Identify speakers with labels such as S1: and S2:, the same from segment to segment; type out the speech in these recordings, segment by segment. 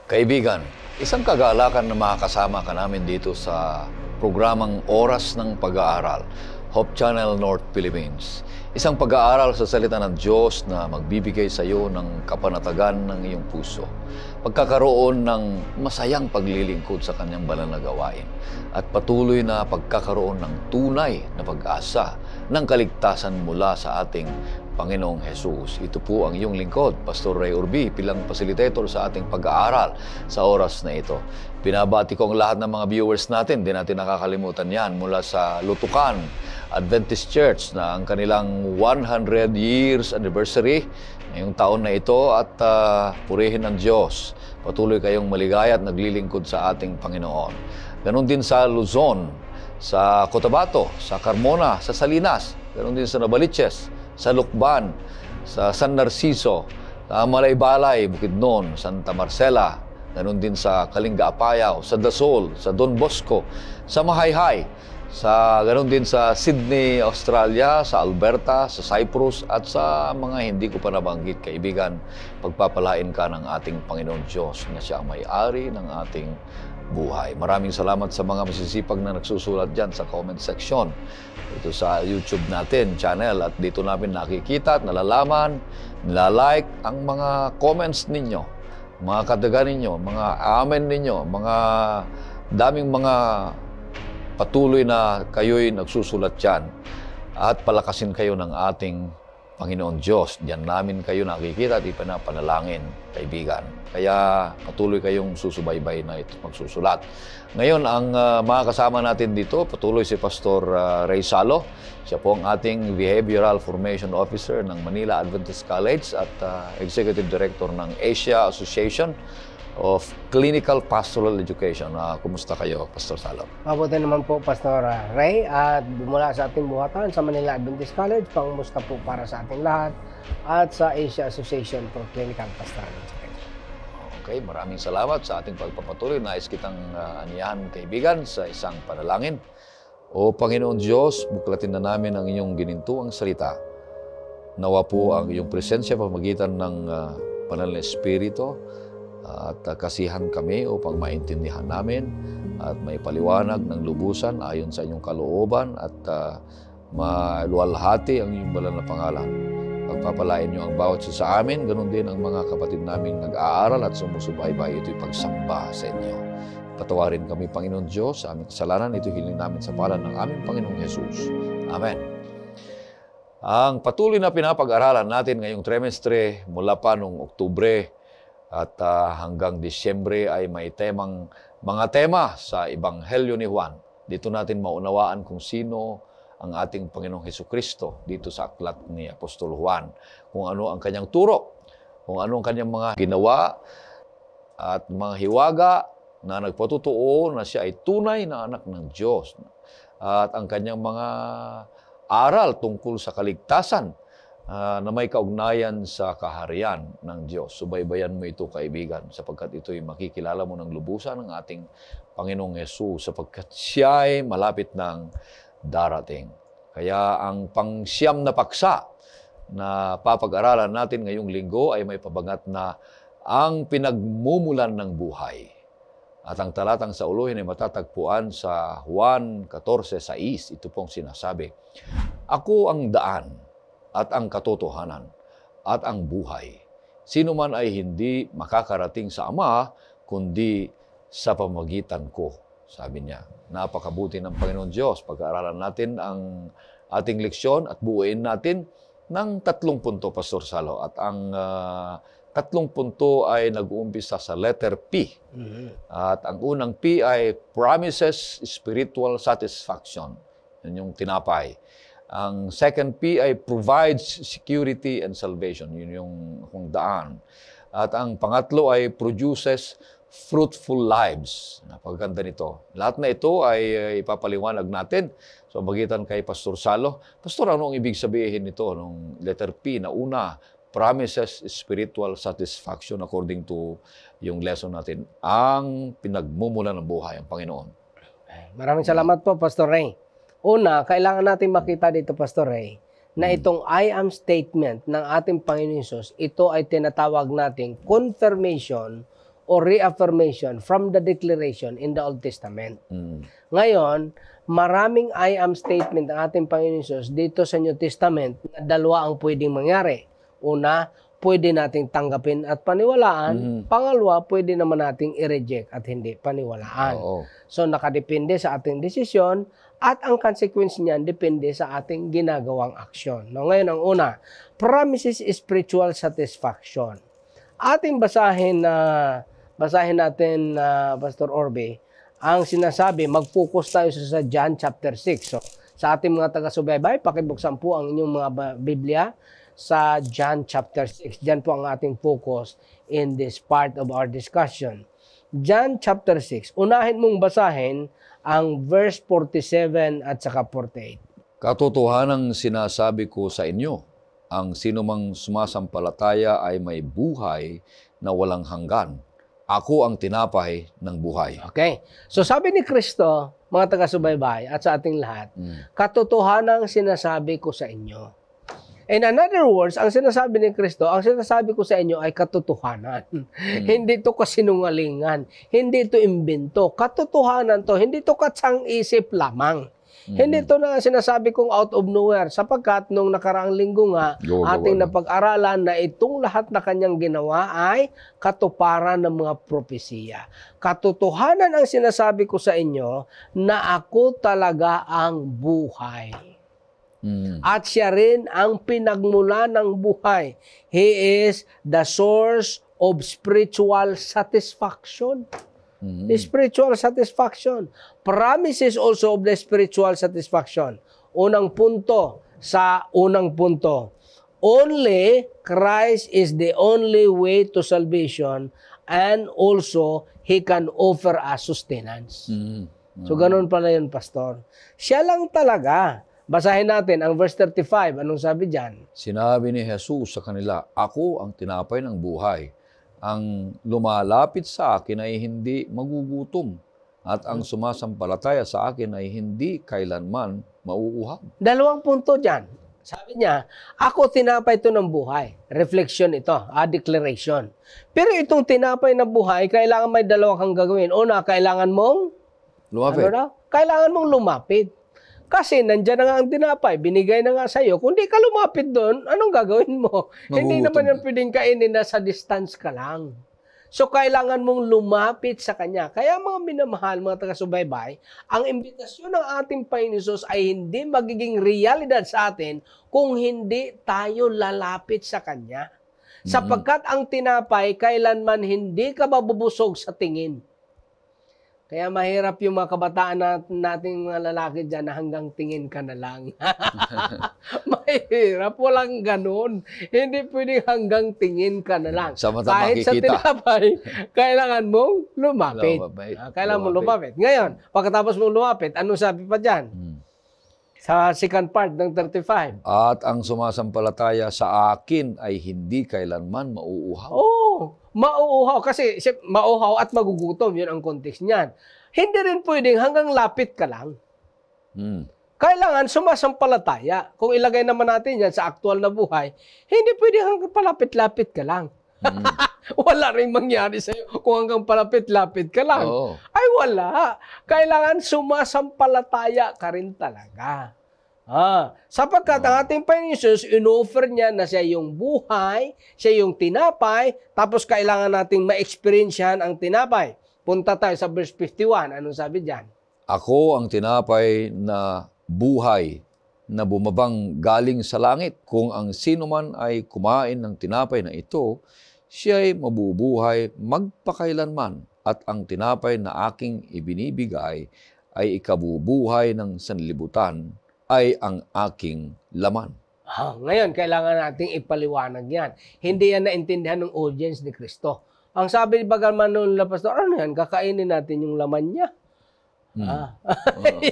S1: Kaibigan, isang kagalakan na makakasama ka namin dito sa programang Oras ng Pag-aaral, Hope Channel North Philippines. Isang pag-aaral sa salita ng Diyos na magbibigay sa iyo ng kapanatagan ng iyong puso. Pagkakaroon ng masayang paglilingkod sa kanyang banal na gawain at patuloy na pagkakaroon ng tunay na pag-asa ng kaligtasan mula sa ating Panginoong Jesus. Ito po ang iyong lingkod, Pastor Ray Urbi, bilang facilitator sa ating pag-aaral sa oras na ito. Binabati ko ang lahat ng mga viewers natin, di natin nakakalimutan yan, mula sa Lutukan Adventist Church na ang kanilang 100 years anniversary ngayong taon na ito at purihin ng Diyos. Patuloy kayong maligaya at naglilingkod sa ating Panginoon. Ganon din sa Luzon, sa Cotabato, sa Carmona, sa Salinas, ganon din sa Novaliches, sa Lucban, sa San Narciso, sa Malaybalay, Bukidnon, Santa Marcela, ganon din sa Kalinga Apayao, sa Dasol, sa Don Bosco, sa Mahayhay, sa ganon din sa Sydney, Australia, sa Alberta, sa Cyprus, at sa mga hindi ko pa nabanggit, kaibigan, pagpapalain ka ng ating Panginoon Diyos na siya ang may-ari ng ating buhay. Maraming salamat sa mga masisipag na nagsusulat dyan sa comment section. Ito sa YouTube natin, channel, at dito namin nakikita at nalalaman, nilalike ang mga comments ninyo, mga kadagan ninyo, mga amen ninyo, mga daming mga patuloy na kayo'y nagsusulat dyan at palakasin kayo ng ating Panginoon Diyos. Diyan namin kayo nakikita at ipinapanalangin, kaibigan. Kaya patuloy kayong susubaybay na ito magsusulat. Ngayon, ang mga kasama natin dito, patuloy si Pastor Ray Salo. Siya po ang ating Behavioral Formation Officer ng Manila Adventist College at Executive Director ng Asia Association of Clinical Pastoral Education. Kumusta kayo, Pastor Salo?
S2: Mabuti naman po, Pastor Ray. At mula sa ating buhatan sa Manila Adventist College, pangumusta po para sa ating lahat at sa Asia Association for Clinical Pastoral Education.
S1: Okay, maraming salamat sa ating pagpapatuloy. Nais kitang aniyahan, kaibigan, sa isang panalangin. O Panginoon Diyos, buklatin na namin ang iyong ginintuang salita. Nawa po ang iyong presensya pamagitan ng banal na Espiritu at kasihan kami upang maintindihan namin at may paliwanag ng lubusan ayon sa inyong kalooban at maluwalhati ang iyong banal na pangalan. Pagpapalain niyo ang bawat isa sa amin, ganun din ang mga kapatid naming nag-aaral at sumusubaybay. Ito'y pagsamba sa inyo. Patawarin kami, Panginoon Diyos, sa aming kasalanan. Ito hiling namin sa pangalan ng aming Panginoong Jesus. Amen. Ang patuloy na pinapag-aralan natin ngayong trimestre mula pa noong Oktubre at hanggang Disyembre ay may mga tema sa Ebanghelyo ni Juan. Dito natin maunawaan kung sino ang ating Panginoong Hesukristo dito sa aklat ni Apostol Juan. Kung ano ang kanyang turo, kung ano ang kanyang mga ginawa at mga hiwaga na nagpatutuo na siya ay tunay na anak ng Diyos. At ang kanyang mga aral tungkol sa kaligtasan na may kaugnayan sa kaharian ng Diyos. Subaybayan mo ito, kaibigan, sapagkat ito'y makikilala mo ng lubusan ng ating Panginoong Yesus, sapagkat siya ay malapit ng darating. Kaya ang pangsyam na paksa na papag-aralan natin ngayong linggo ay may pabangat na ang pinagmumulan ng buhay. At ang talatang sa uluhin ay matatagpuan sa Juan 14:6. Ito pong sinasabi, "Ako ang daan at ang katotohanan at ang buhay. Sino man ay hindi makakarating sa Ama kundi sa pamamagitan ko." Sabi niya. Napakabuti ng Panginoon Diyos. Pag-aaralan natin ang ating leksyon at buuin natin ng 3 punto, Pastor Salo. At ang 3 punto ay nag-uumpisa sa letter P. At ang unang P ay Promises Spiritual Satisfaction. Yan yung tinapay. Ang second P ay Provides Security and Salvation. Yun yung kung daan. At ang pangatlo ay Produces Fruitful Lives. Napakaganda nito. Lahat na ito ay ipapaliwanag natin. So, magitan kay Pastor Salo. Pastor, ano ang ibig sabihin nito nung letter P na una? Promises Spiritual Satisfaction according to yung lesson natin. Ang pinagmumulan ng buhay, ang Panginoon.
S2: Maraming salamat po, Pastor Ray. Una, kailangan natin makita dito, Pastor Ray, na itong I am statement ng ating Panginoon Hesus, ito ay tinatawag nating confirmation or reaffirmation from the declaration in the Old Testament. Ngayon, maraming I am statement ng ating Panginoon Hesus dito sa New Testament na dalawa ang pwedeng mangyari. Una, pwede nating tanggapin at paniwalaan. Pangalawa, pwede naman nating i-reject at hindi paniwalaan. So, nakadepende sa ating desisyon at ang consequence niyan depende sa ating ginagawang aksyon. No, ngayon, ang una, promises spiritual satisfaction. Ating basahin natin, Pastor Orbe, ang sinasabi, mag-focus tayo sa John chapter 6. So, sa ating mga taga-subaybay, pakibuksan po ang inyong mga Biblia sa John chapter 6. Diyan po ang ating focus in this part of our discussion. John chapter 6. Unahin mong basahin ang verse 47 at saka 48.
S1: Katotohanang sinasabi ko sa inyo, ang sinumang sumasampalataya ay may buhay na walang hanggan. Ako ang tinapay ng buhay.
S2: Okay. So sabi ni Kristo, mga taga-subaybay at sa ating lahat, katotohanang sinasabi ko sa inyo. In other words, ang sinasabi ni Kristo, ang sinasabi ko sa inyo ay katotohanan. Hindi ito kasinungalingan. Hindi ito imbento. Katotohanan to. Hindi ito katsang-isip lamang. Hindi ito na sinasabi kong out of nowhere sapagkat nung nakaraang linggo nga ating napag-aralan na itong lahat na kanyang ginawa ay katuparan ng mga propesiya. Katotohanan ang sinasabi ko sa inyo na ako talaga ang buhay. At siya rin ang pinagmula ng buhay. He is the source of spiritual satisfaction. Spiritual satisfaction. Promises also of the spiritual satisfaction. Unang punto sa unang punto. Only Christ is the only way to salvation and also He can offer us sustenance. So ganun pala yun, Pastor. Siya lang talaga. Basahin natin ang verse 35. Anong sabi dyan?
S1: Sinabi ni Jesus sa kanila, ako ang tinapay ng buhay. Ang lumalapit sa akin ay hindi magugutom at ang sumasampalataya sa akin ay hindi kailanman mauuhaw.
S2: Dalawang punto dyan. Sabi niya, ako tinapay ito ng buhay. Reflection ito, declaration. Pero itong tinapay na buhay, kailangan may dalawa kang gagawin. Una, kailangan mong
S1: lumapit.
S2: Kailangan mong lumapit. Kasi nandyan na nga ang tinapay, binigay na nga sa'yo. Kung di ka lumapit doon, anong gagawin mo? Hindi naman yung pwedeng kainin na sa distance ka lang. So, kailangan mong lumapit sa Kanya. Kaya mga minamahal, mga taga-subaybay, ang imbitasyon ng ating Panginoon Hesus ay hindi magiging realidad sa atin kung hindi tayo lalapit sa Kanya. Sapagkat ang tinapay, kailanman hindi ka mabubusog sa tingin. Kaya mahirap yung mga kabataan nating mga lalaki dyan na hanggang tingin ka na lang. Mahirap, walang ganun. Hindi pwedeng hanggang tingin ka na lang. Kahit sa tinapay, kailangan mong lumapit. Kailangan mong lumapit. Ngayon, pagkatapos mong lumapit, ano sabi pa dyan? Sa second part ng 35.
S1: At ang sumasampalataya sa akin ay hindi kailanman mauuhaw.
S2: Mauuhaw. Kasi mauuhaw at magugutom. Yun ang context niyan. Hindi rin pwedeng hanggang lapit ka lang. Kailangan sumasampalataya. Kung ilagay naman natin yan sa aktual na buhay, hindi pwedeng hanggang palapit-lapit ka lang. Wala rin mangyari sa'yo kung hanggang palapit-lapit ka lang. Ay wala. Kailangan sumasampalataya ka rin talaga. Sapagkat ang ating Panginoon Hesus, in-offer niya na siya yung buhay, siya yung tinapay, tapos kailangan nating ma-experiencehan ang tinapay. Punta tayo sa verse 51. Anong sabi diyan? Ako
S1: ang tinapay na buhay na bumabang galing sa langit. Kung ang sino man ay kumain ng tinapay na ito, siya ay mabubuhay magpakailanman. At ang tinapay na aking ibinibigay ay ikabubuhay ng sanlibutan ay ang aking laman.
S2: Ngayon, kailangan nating ipaliwanag yan. Hindi yan naintindihan ng audience ni Kristo. Ang sabi ni Bagalman noon na Pastor, ano yan? Kakainin natin yung laman niya.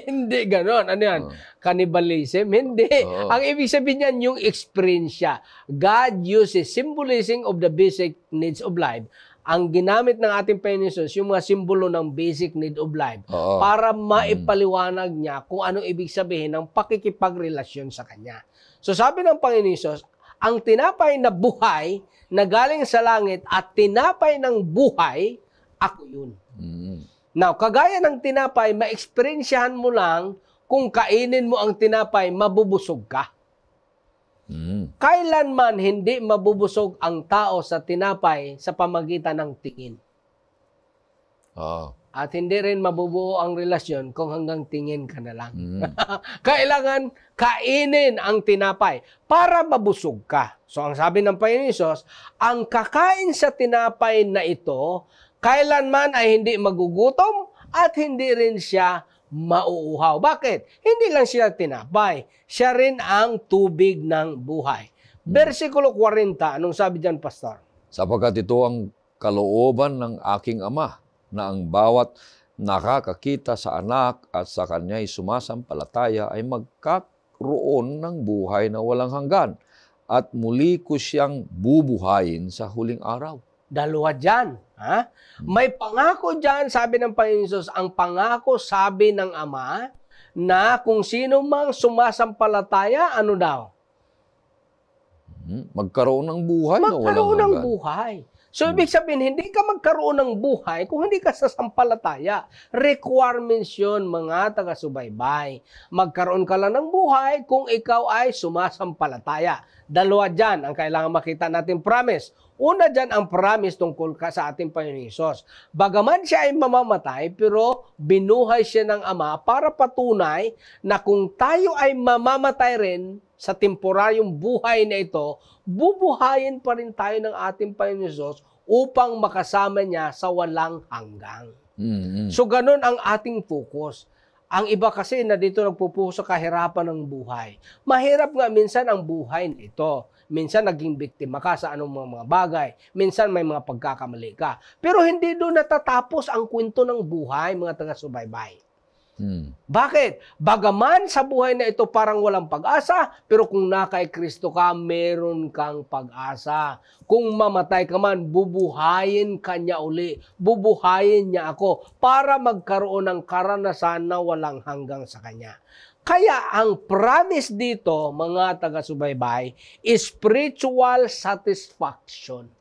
S2: Hindi ganon. Ano yan? Cannibalism? Hindi. Ang ibig sabihin niyan, yung experience siya. God uses symbolism of the basic needs of life. Ang ginamit ng ating Panginoon Hesus, yung mga simbolo ng basic need of life, para maipaliwanag niya kung anong ibig sabihin ng pakikipagrelasyon sa Kanya. So sabi ng Panginoon Hesus, ang tinapay na buhay na galing sa langit at tinapay ng buhay ako yun.
S1: Mm.
S2: Now, kagaya ng tinapay, ma-experiensyahan mo lang kung kainin mo ang tinapay, mabubusog ka.
S1: Mm.
S2: Kailanman hindi mabubusog ang tao sa tinapay sa pamagitan ng tingin.
S1: Ah.
S2: At hindi rin mabubuo ang relasyon kung hanggang tingin ka na lang.
S1: Mm.
S2: Kailangan kainin ang tinapay para mabusog ka. So ang sabi ng Panginoon Hesus, ang kakain sa tinapay na ito, kailanman ay hindi magugutom at hindi rin siya mauuhaw. Bakit? Hindi lang siya tinapay. Siya rin ang tubig ng buhay. Versikulo 40, anong sabi dyan, Pastor?
S1: Sapagkat ito ang kalooban ng aking Ama, na ang bawat nakakakita sa anak at sa kanya'y sumasampalataya ay magkakaroon ng buhay na walang hanggan at muli ko siyang bubuhayin sa huling araw.
S2: Dalawa dyan. Ha? May pangako dyan, sabi ng Panginoon Hesus, ang pangako sabi ng Ama na kung sino mang sumasampalataya, ano daw?
S1: Magkaroon ng buhay na walang
S2: Magkaroon ng
S1: hanggan.
S2: buhay. So, ibig sabihin, hindi ka magkaroon ng buhay kung hindi ka sasampalataya. Requirements yun, mga taga-subaybay. Magkaroon ka lang ng buhay kung ikaw ay sumasampalataya. Dalawa dyan ang kailangan makita natin promise. Una dyan ang promise tungkol ka sa ating Panginoon Hesus. Bagaman siya ay mamamatay, pero binuhay siya ng Ama para patunay na kung tayo ay mamamatay rin sa temporaryong buhay na ito, bubuhayin pa rin tayo ng ating Panginoon Hesus upang makasama niya sa walang hanggang.
S1: Mm-hmm.
S2: So, ganun ang ating focus. Ang iba kasi na dito nagpupuso sa kahirapan ng buhay. Mahirap nga minsan ang buhay nito. Minsan naging biktima ka sa anong mga bagay. Minsan may mga pagkakamali ka. Pero hindi doon natatapos ang kwento ng buhay, mga taga-subaybay. Bakit? Bagaman sa buhay na ito parang walang pag-asa, pero kung nakay Kristo ka, meron kang pag-asa. Kung mamatay ka man, bubuhayin ka niya uli. Bubuhayin niya ako para magkaroon ng karanasan na walang hanggang sa Kanya. Kaya ang promise dito, mga taga-subaybay, is spiritual satisfaction.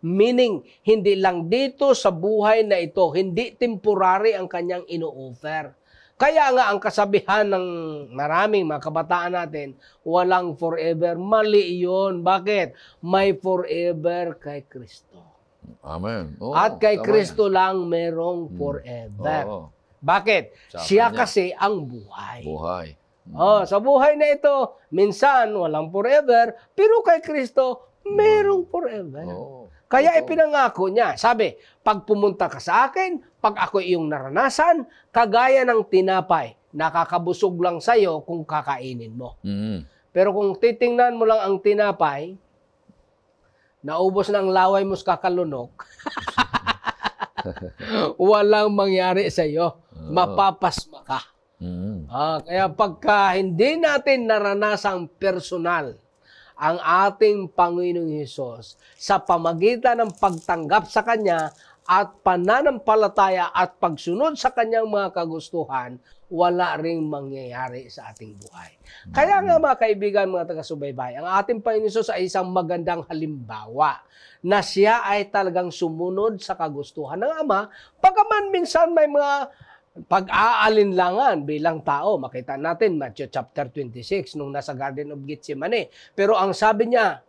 S2: Meaning, hindi lang dito sa buhay na ito, hindi temporary ang kanyang ino-offer. Kaya nga ang kasabihan ng maraming mga kabataan natin, walang forever. Mali yun. Bakit? May forever kay Kristo.
S1: Amen. Oh,
S2: At kay
S1: tama
S2: Kristo
S1: yan.
S2: lang merong forever.
S1: Oo.
S2: Bakit?
S1: Sa
S2: Siya
S1: kanya.
S2: kasi ang buhay.
S1: Buhay.
S2: Sa buhay na ito, minsan walang forever, pero kay Kristo, merong forever.
S1: Oo.
S2: Kaya
S1: Totoo.
S2: ipinangako niya, sabi, pag pumunta ka sa akin, pag ako iyong naranasan, kagaya ng tinapay, nakakabusog lang sa'yo kung kakainin mo.
S1: Mm.
S2: Pero kung titingnan mo lang ang tinapay, naubos ng laway mo sa kakalunok, walang mangyari sa'yo. Mapapasma ka.
S1: Mm.
S2: Kaya pagka hindi natin naranasang personal ang ating Panginoong Hesus sa pamagitan ng pagtanggap sa Kanya at pananampalataya at pagsunod sa Kanyang mga kagustuhan, wala ring mangyayari sa ating buhay. Kaya nga mga kaibigan, mga taga-subaybay, ang ating Panginoon Hesus ay isang magandang halimbawa na siya ay talagang sumunod sa kagustuhan ng Ama, bagaman minsan may mga pag-aalinlangan bilang tao. Makita natin, Matthew chapter 26, nung nasa Garden of Gethsemane. Pero ang sabi niya,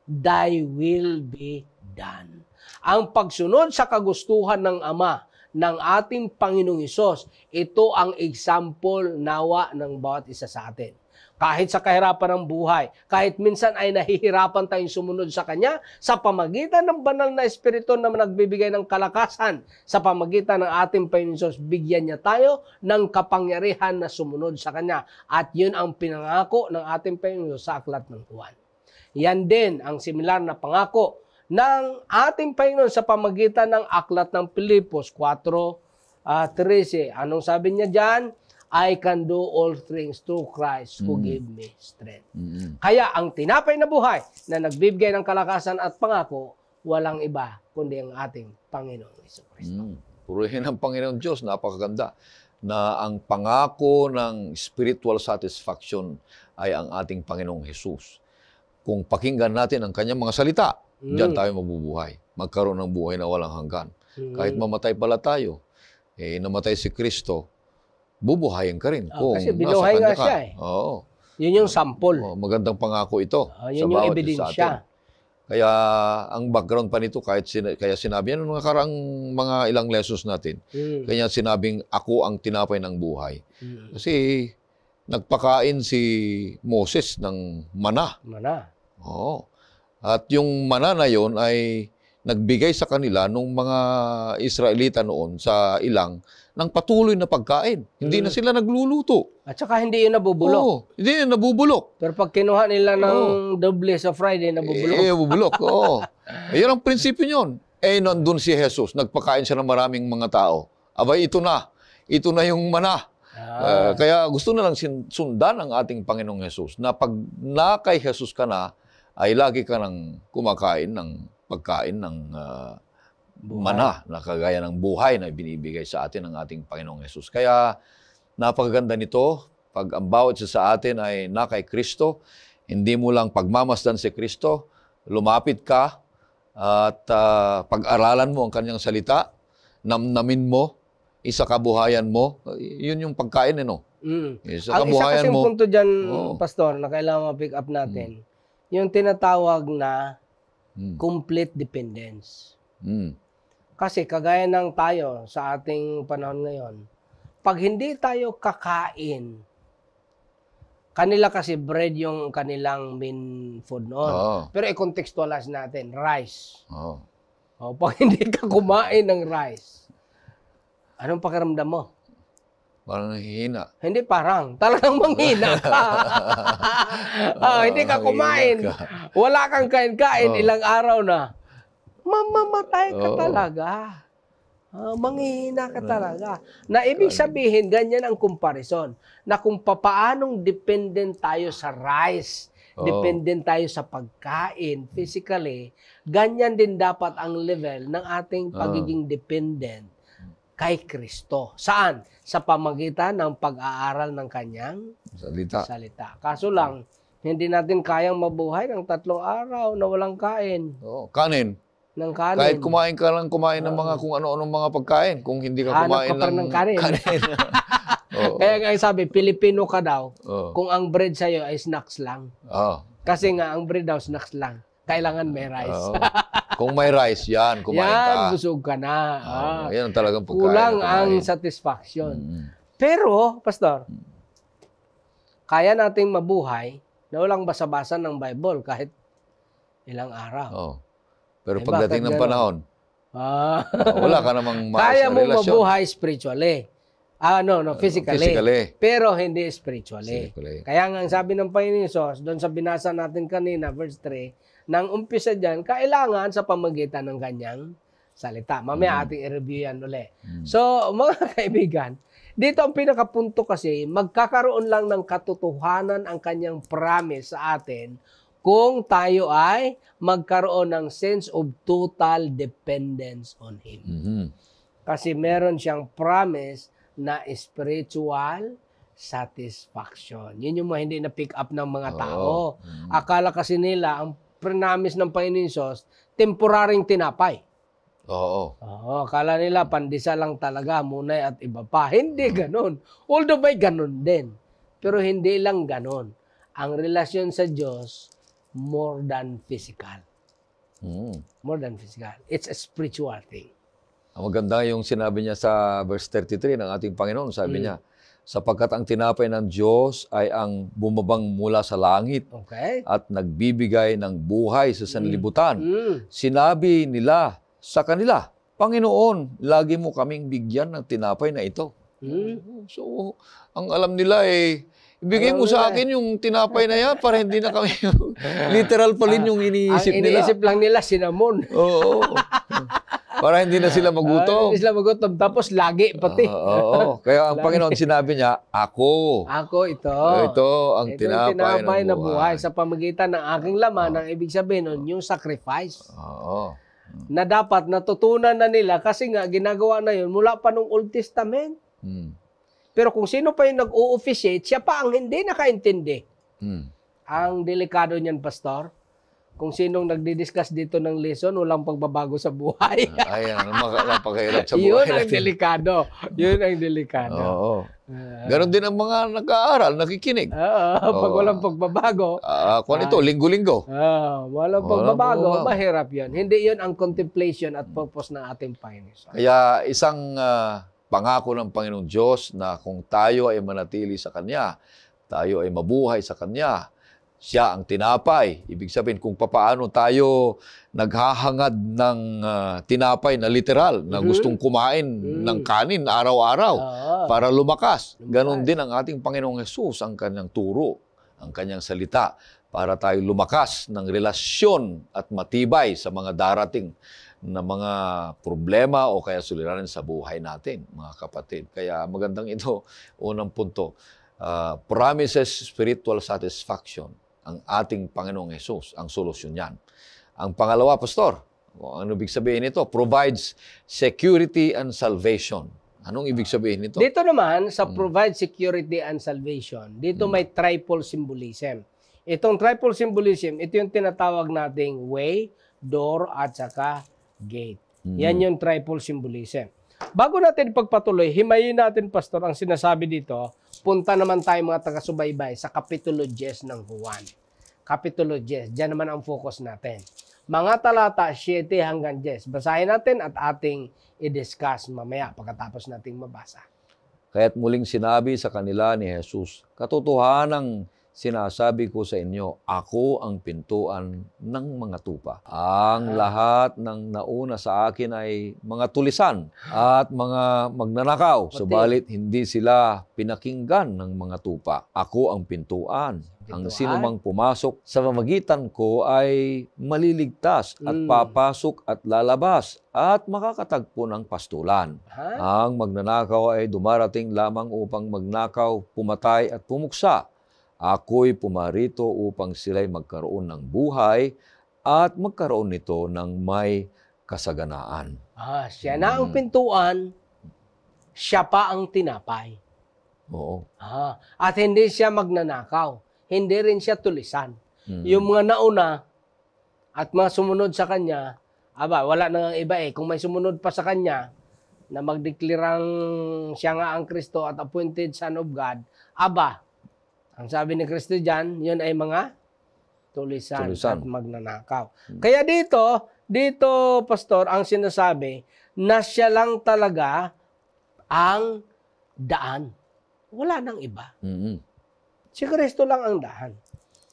S2: thy will be done. Ang pagsunod sa kagustuhan ng Ama, ng ating Panginoong Hesus, ito ang example nawa ng bawat isa sa atin. Kahit sa kahirapan ng buhay, kahit minsan ay nahihirapan tayong sumunod sa Kanya, sa pamagitan ng banal na Espiritu na nagbibigay ng kalakasan, sa pamagitan ng ating Panginoon Hesus, bigyan niya tayo ng kapangyarihan na sumunod sa Kanya. At yun ang pinangako ng ating Panginoon Hesus sa aklat ng Juan. Yan din ang similar na pangako ng ating Panginoon sa pamagitan ng aklat ng Pilipos 4:13. Anong sabi niya dyan? I can do all things through Christ who give me strength. Kaya ang tinapay na buhay na nagbibigay ng kalakasan at pangako, walang iba kundi ang ating Panginoong Jesucristo.
S1: Purihin ang Panginoon Diyos, napakaganda, na ang pangako ng spiritual satisfaction ay ang ating Panginoong Jesus. Kung pakinggan natin ang kanyang mga salita, diyan tayo mabubuhay. Magkaroon ng buhay na walang hanggan. Kahit mamatay pala tayo, namatay si Kristo, bubuhayin ka rin kung
S2: kasi
S1: nasa
S2: binuhay
S1: Kanya
S2: nga
S1: ka.
S2: siya
S1: Oo.
S2: Yun yung sample.
S1: Magandang pangako ito
S2: Yun yung
S1: bawat isa sa
S2: ebidensya.
S1: atin. Kaya ang background pa nito, kaya sinabi, yan ang nakarang mga ilang lessons natin, kaya sinabing, ako ang tinapay ng buhay. Kasi nagpakain si Moses ng mana. Oo. At yung mana na yon ay nagbigay sa kanila nung mga Israelita noon sa ilang ng patuloy na pagkain. Hindi na sila nagluluto.
S2: At saka hindi yun nabubulok.
S1: Oo, hindi yun nabubulok.
S2: Pero pag kinuha nila ng doble sa Friday, nabubulok.
S1: Nabubulok, oo. Yun ang prinsipyo nyon. Nandun si Jesus, nagpakain siya ng maraming mga tao. Abay, ito na yung mana. Kaya gusto na lang sundan ng ating Panginoong Jesus na pag na kay Jesus ka na, ay lagi ka nang kumakain ng pagkain ng mana na kagaya ng buhay na binibigay sa atin ng ating Panginoong Jesus. Kaya napakaganda nito pag ang bawat isa sa atin ay na kay Kristo, hindi mo lang pagmamasdan si Kristo, lumapit ka at pag-aralan mo ang kanyang salita, namnamin mo, isa kabuhayan mo, yun yung pagkain, no? Isa
S2: Ang isa kasing
S1: mo,
S2: punto dyan, Pastor, na kailangan ma-pick up natin, yung tinatawag na complete dependence. Kasi kagaya ng tayo sa ating panahon ngayon, pag hindi tayo kakain, kanila kasi bread yung kanilang main food noon. Pero i-contextualize natin, rice. Pag hindi ka kumain ng rice, anong pakiramdam mo?
S1: Parang hihina.
S2: Hindi parang. Talagang manghina ka. Hindi ka kumain. Wala kang kain-kain. Ilang araw na. Mamamatay ka talaga. Manghihina ka talaga. Na ibig sabihin, ganyan ang comparison. Na kung papaanong dependent tayo sa rice, dependent tayo sa pagkain, physically, ganyan din dapat ang level ng ating pagiging dependent kay Kristo. Saan? Sa pamagitan ng pag-aaral ng kanyang salita. Kaso lang, hindi natin kayang mabuhay ng 3 araw na walang kain.
S1: Kanin.
S2: Ng kanin.
S1: Kahit kumain ka lang ng mga kung ano-anong mga pagkain, kung hindi ka kumain
S2: ng kanin. Kaya nga sabi, Pilipino ka daw, kung ang bread sa'yo ay snacks lang. Kasi nga, ang bread daw snacks lang. Kailangan may rice.
S1: Kung may rice, yan, kumain ka.
S2: Busog ka na.
S1: Yan ang talagang pagkain.
S2: Kulang ang satisfaction. Pero, Pastor, kaya nating mabuhay na walang basa-basa ng Bible kahit ilang araw.
S1: Pero pagdating ng panahon, wala ka namang
S2: kaya mo
S1: relasyon.
S2: mabuhay spiritually. Physically. Pero hindi spiritually. Kaya nga ang sabi ng Panginoon Hesus, doon sa binasa natin kanina, verse 3, nang umpisa dyan, kailangan sa pamagitan ng kanyang salita. Mamaya ating i-review yan ulit. So, mga kaibigan, dito ang pinakapunto kasi, magkakaroon lang ng katotohanan ang kanyang promise sa atin kung tayo ay magkaroon ng sense of total dependence on Him. Kasi meron siyang promise na spiritual satisfaction. Yun yung mga hindi na-pick up ng mga tao. Akala kasi nila, ang promise ng Panginoon Hesus, temporaring tinapay. Akala nila, pandisa lang talaga, munay at iba pa. Hindi ganun. Although may ganun din. Pero hindi lang ganun. Ang relasyon sa Diyos, more than physical. More than physical. It's a spiritual thing.
S1: Ang maganda yung sinabi niya sa verse 33 ng ating Panginoon. Sabi niya, sapagkat ang tinapay ng Diyos ay ang bumabang mula sa langit at nagbibigay ng buhay sa sanlibutan. Sinabi nila sa kanila, Panginoon, lagi mo kaming bigyan ng tinapay na ito. So, ang alam nila ibigay mo sa akin yung tinapay na yan para hindi na kami literal pa rin yung iniisip nila.
S2: Iniisip lang nila cinnamon.
S1: Para hindi na sila magutom.
S2: Hindi sila magutom. Tapos lagi pati.
S1: Kaya ang Panginoon sinabi niya, Ako ito. Ito ang tinapay ng buhay.
S2: Sa pamagitan ng aking laman, ang ibig sabihin nun, yung sacrifice. Na dapat natutunan na nila kasi nga ginagawa na yun mula pa nung Old Testament. Pero kung sino pa yung nag-o-officiate, siya pa ang hindi nakaintindi. Ang delikado niyan, Pastor, kung sinong nagdi-discuss dito ng lesson, walang pagbabago sa buhay.
S1: Ayan, napakahirap sa
S2: Yun
S1: buhay
S2: ang
S1: natin.
S2: delikado. Yun ang delikado.
S1: Oo. Ganon din ang mga nag-aaral, nakikinig.
S2: Pag walang pagbabago.
S1: Kung ito, linggo-linggo.
S2: Walang pagbabago, mahirap yun. Hindi yun ang contemplation at purpose ng ating Panginoon.
S1: Kaya isang pangako ng Panginoong Diyos na kung tayo ay manatili sa Kanya, tayo ay mabuhay sa Kanya, siya ang tinapay. Ibig sabihin kung papaano tayo naghahangad ng tinapay na literal, na gustong kumain ng kanin araw-araw para lumakas. Ganon din ang ating Panginoong Hesus, ang kanyang turo, ang kanyang salita, para tayo lumakas ng relasyon at matibay sa mga darating na mga problema o kaya suliranin sa buhay natin, mga kapatid. Kaya magandang ito, unang punto, promises spiritual satisfaction ang ating Panginoong Hesus, ang solusyon niyan. Ang pangalawa, Pastor, ano ibig sabihin nito? Provides security and salvation. Anong ibig sabihin nito?
S2: Dito naman, sa provide security and salvation, dito may triple symbolism. Itong triple symbolism, ito yung tinatawag nating way, door, at saka gate. Yan yung triple symbolism. Bago natin pagpatuloy, himayin natin, Pastor, ang sinasabi dito. Punta naman tayo mga taga-subaybay sa Kapitulo 10 ng Juan. Kapitulo 10, dyan naman ang focus natin. Mga talata 7 hanggang 10. Basahin natin at ating i-discuss mamaya pagkatapos nating mabasa.
S1: Kaya't muling sinabi sa kanila ni Jesus, katotohanang sinasabi ko sa inyo, ako ang pintuan ng mga tupa. Ang lahat ng nauna sa akin ay mga tulisan at mga magnanakaw, subalit hindi sila pinakinggan ng mga tupa. Ako ang pintuan. Ang sinumang pumasok sa pamamagitan ko ay maliligtas at papasok at lalabas at makakatagpo ng pastulan. Ang magnanakaw ay dumarating lamang upang magnakaw, pumatay at pumuksa. Ako'y pumarito upang sila'y magkaroon ng buhay at magkaroon nito ng may kasaganaan.
S2: Siya na ang pintuan, siya pa ang tinapay.
S1: Oo.
S2: At hindi siya magnanakaw. Hindi rin siya tulisan. Yung mga nauna at mga sumunod sa kanya, wala na nga iba eh. Kung may sumunod pa sa kanya na magdeklarang siya nga ang Kristo at appointed Son of God, ang sabi ni Kristo dyan, yun ay mga tulisan. At magnanakaw. Kaya dito, Pastor, ang sinasabi na siya lang talaga ang daan. Wala nang iba. Si Kristo lang ang daan.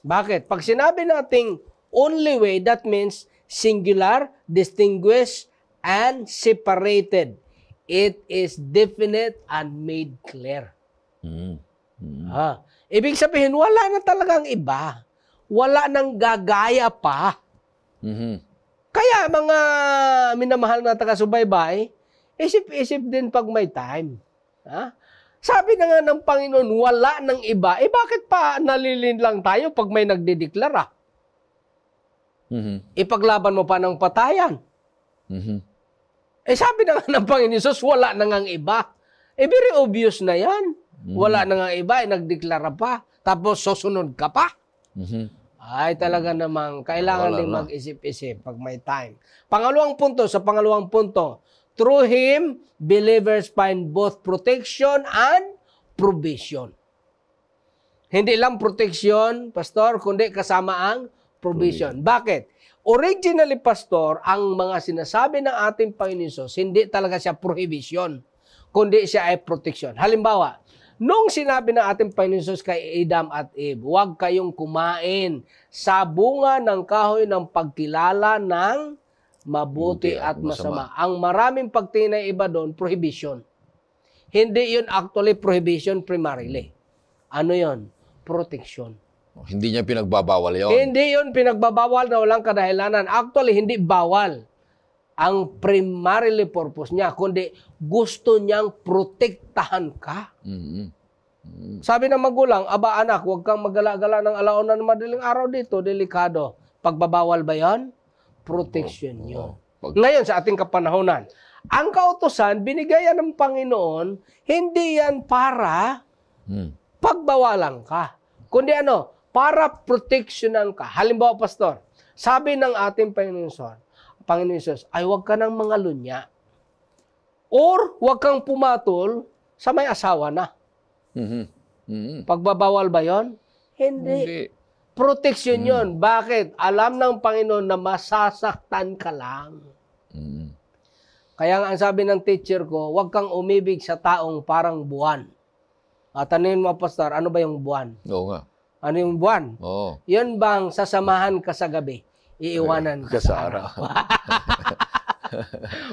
S2: Bakit? Pag sinabi nating only way, that means singular, distinguished, and separated. It is definite and made clear. Ibig sabihin, wala na talagang iba. Wala nang gagaya pa. Kaya mga minamahal na taga-subaybay, isip-isip din pag may time. Sabi na nga ng Panginoon, wala nang iba. Bakit pa nalilin lang tayo pag may nagdideklara? Ipaglaban mo pa ng patayan. Sabi na nga ng Panginoon Jesus, wala na ngang iba. Very obvious na yan. Wala na nga iba, nagdeklara pa. Tapos susunod ka pa. Ay, talaga namang kailangan din mag-isip-isip pag may time. Sa pangalawang punto, through Him, believers find both protection and provision. Hindi lang protection, Pastor, kundi kasama ang provision. Bakit? Originally, Pastor, ang mga sinasabi ng ating Panginoon Jesus, hindi talaga siya prohibition, kundi siya ay protection. Halimbawa, nung sinabi ng ating Panginoon Jesus kay Adam at Eve, huwag kayong kumain sa bunga ng kahoy ng pagkilala ng mabuti at masama. Ang maraming pagtingin ng iba doon, prohibition. Hindi yun actually prohibition primarily. Ano yun? Protection.
S1: Hindi niya pinagbabawal yun.
S2: Hindi yun pinagbabawal na walang kadahilanan. Actually, hindi bawal ang primarily purpose niya, kundi gusto niyang protektahan ka. Sabi ng magulang, anak, huwag kang magala-gala ng alauna ng madaling araw dito, delikado. Pagbabawal ba yan? Protection yun. Ngayon, sa ating kapanahonan, ang kautusan, binigayan ng Panginoon, hindi yan para pagbawalan ka. Kundi para protectionan ka. Halimbawa, Pastor, Sabi ng ating Panginoon Jesus, ay huwag ka ng mga lunya. Or huwag kang pumatol sa may asawa na. Pagbabawal ba yon? Hindi. Protection yon. Bakit? Alam ng Panginoon na masasaktan ka lang. Kaya nga ang sabi ng teacher ko, huwag kang umibig sa taong parang buwan. At tanungin mo, Pastor, ano ba yung buwan?
S1: Oo nga.
S2: Ano yung buwan?
S1: Oo.
S2: Yun bang sasamahan ka sa gabi, iiwanan ka sa araw?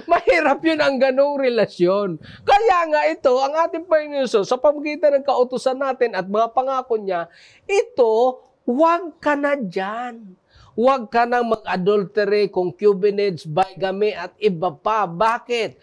S2: Mahirap yun ang ganong relasyon. Kaya nga ito, ang ating Panginoon sa pamamagitan ng kautusan natin at mga pangako niya, ito, huwag ka na dyan. Huwag ka nang mag-adultery, concubinage, bigamy at iba pa. Bakit?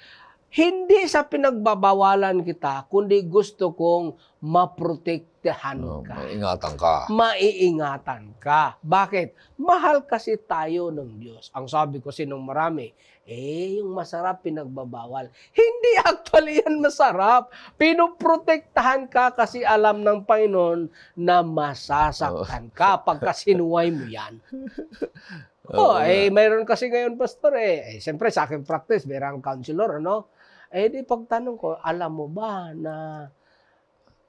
S2: Hindi sa pinagbabawalan kita, kundi gusto kong maprotektahan ka.
S1: Maiingatan ka.
S2: Maiingatan ka. Bakit? Mahal kasi tayo ng Diyos. Ang sabi ko sinong marami, yung masarap pinagbabawal. Hindi actually yan masarap. Pinoprotektahan ka kasi alam ng Panginoon na masasaktan ka pagka sinuway mo yan. Mayroon kasi ngayon, Pastor, siyempre sa akin practice, mayroong counselor, ano? Di pagtanong ko, alam mo ba na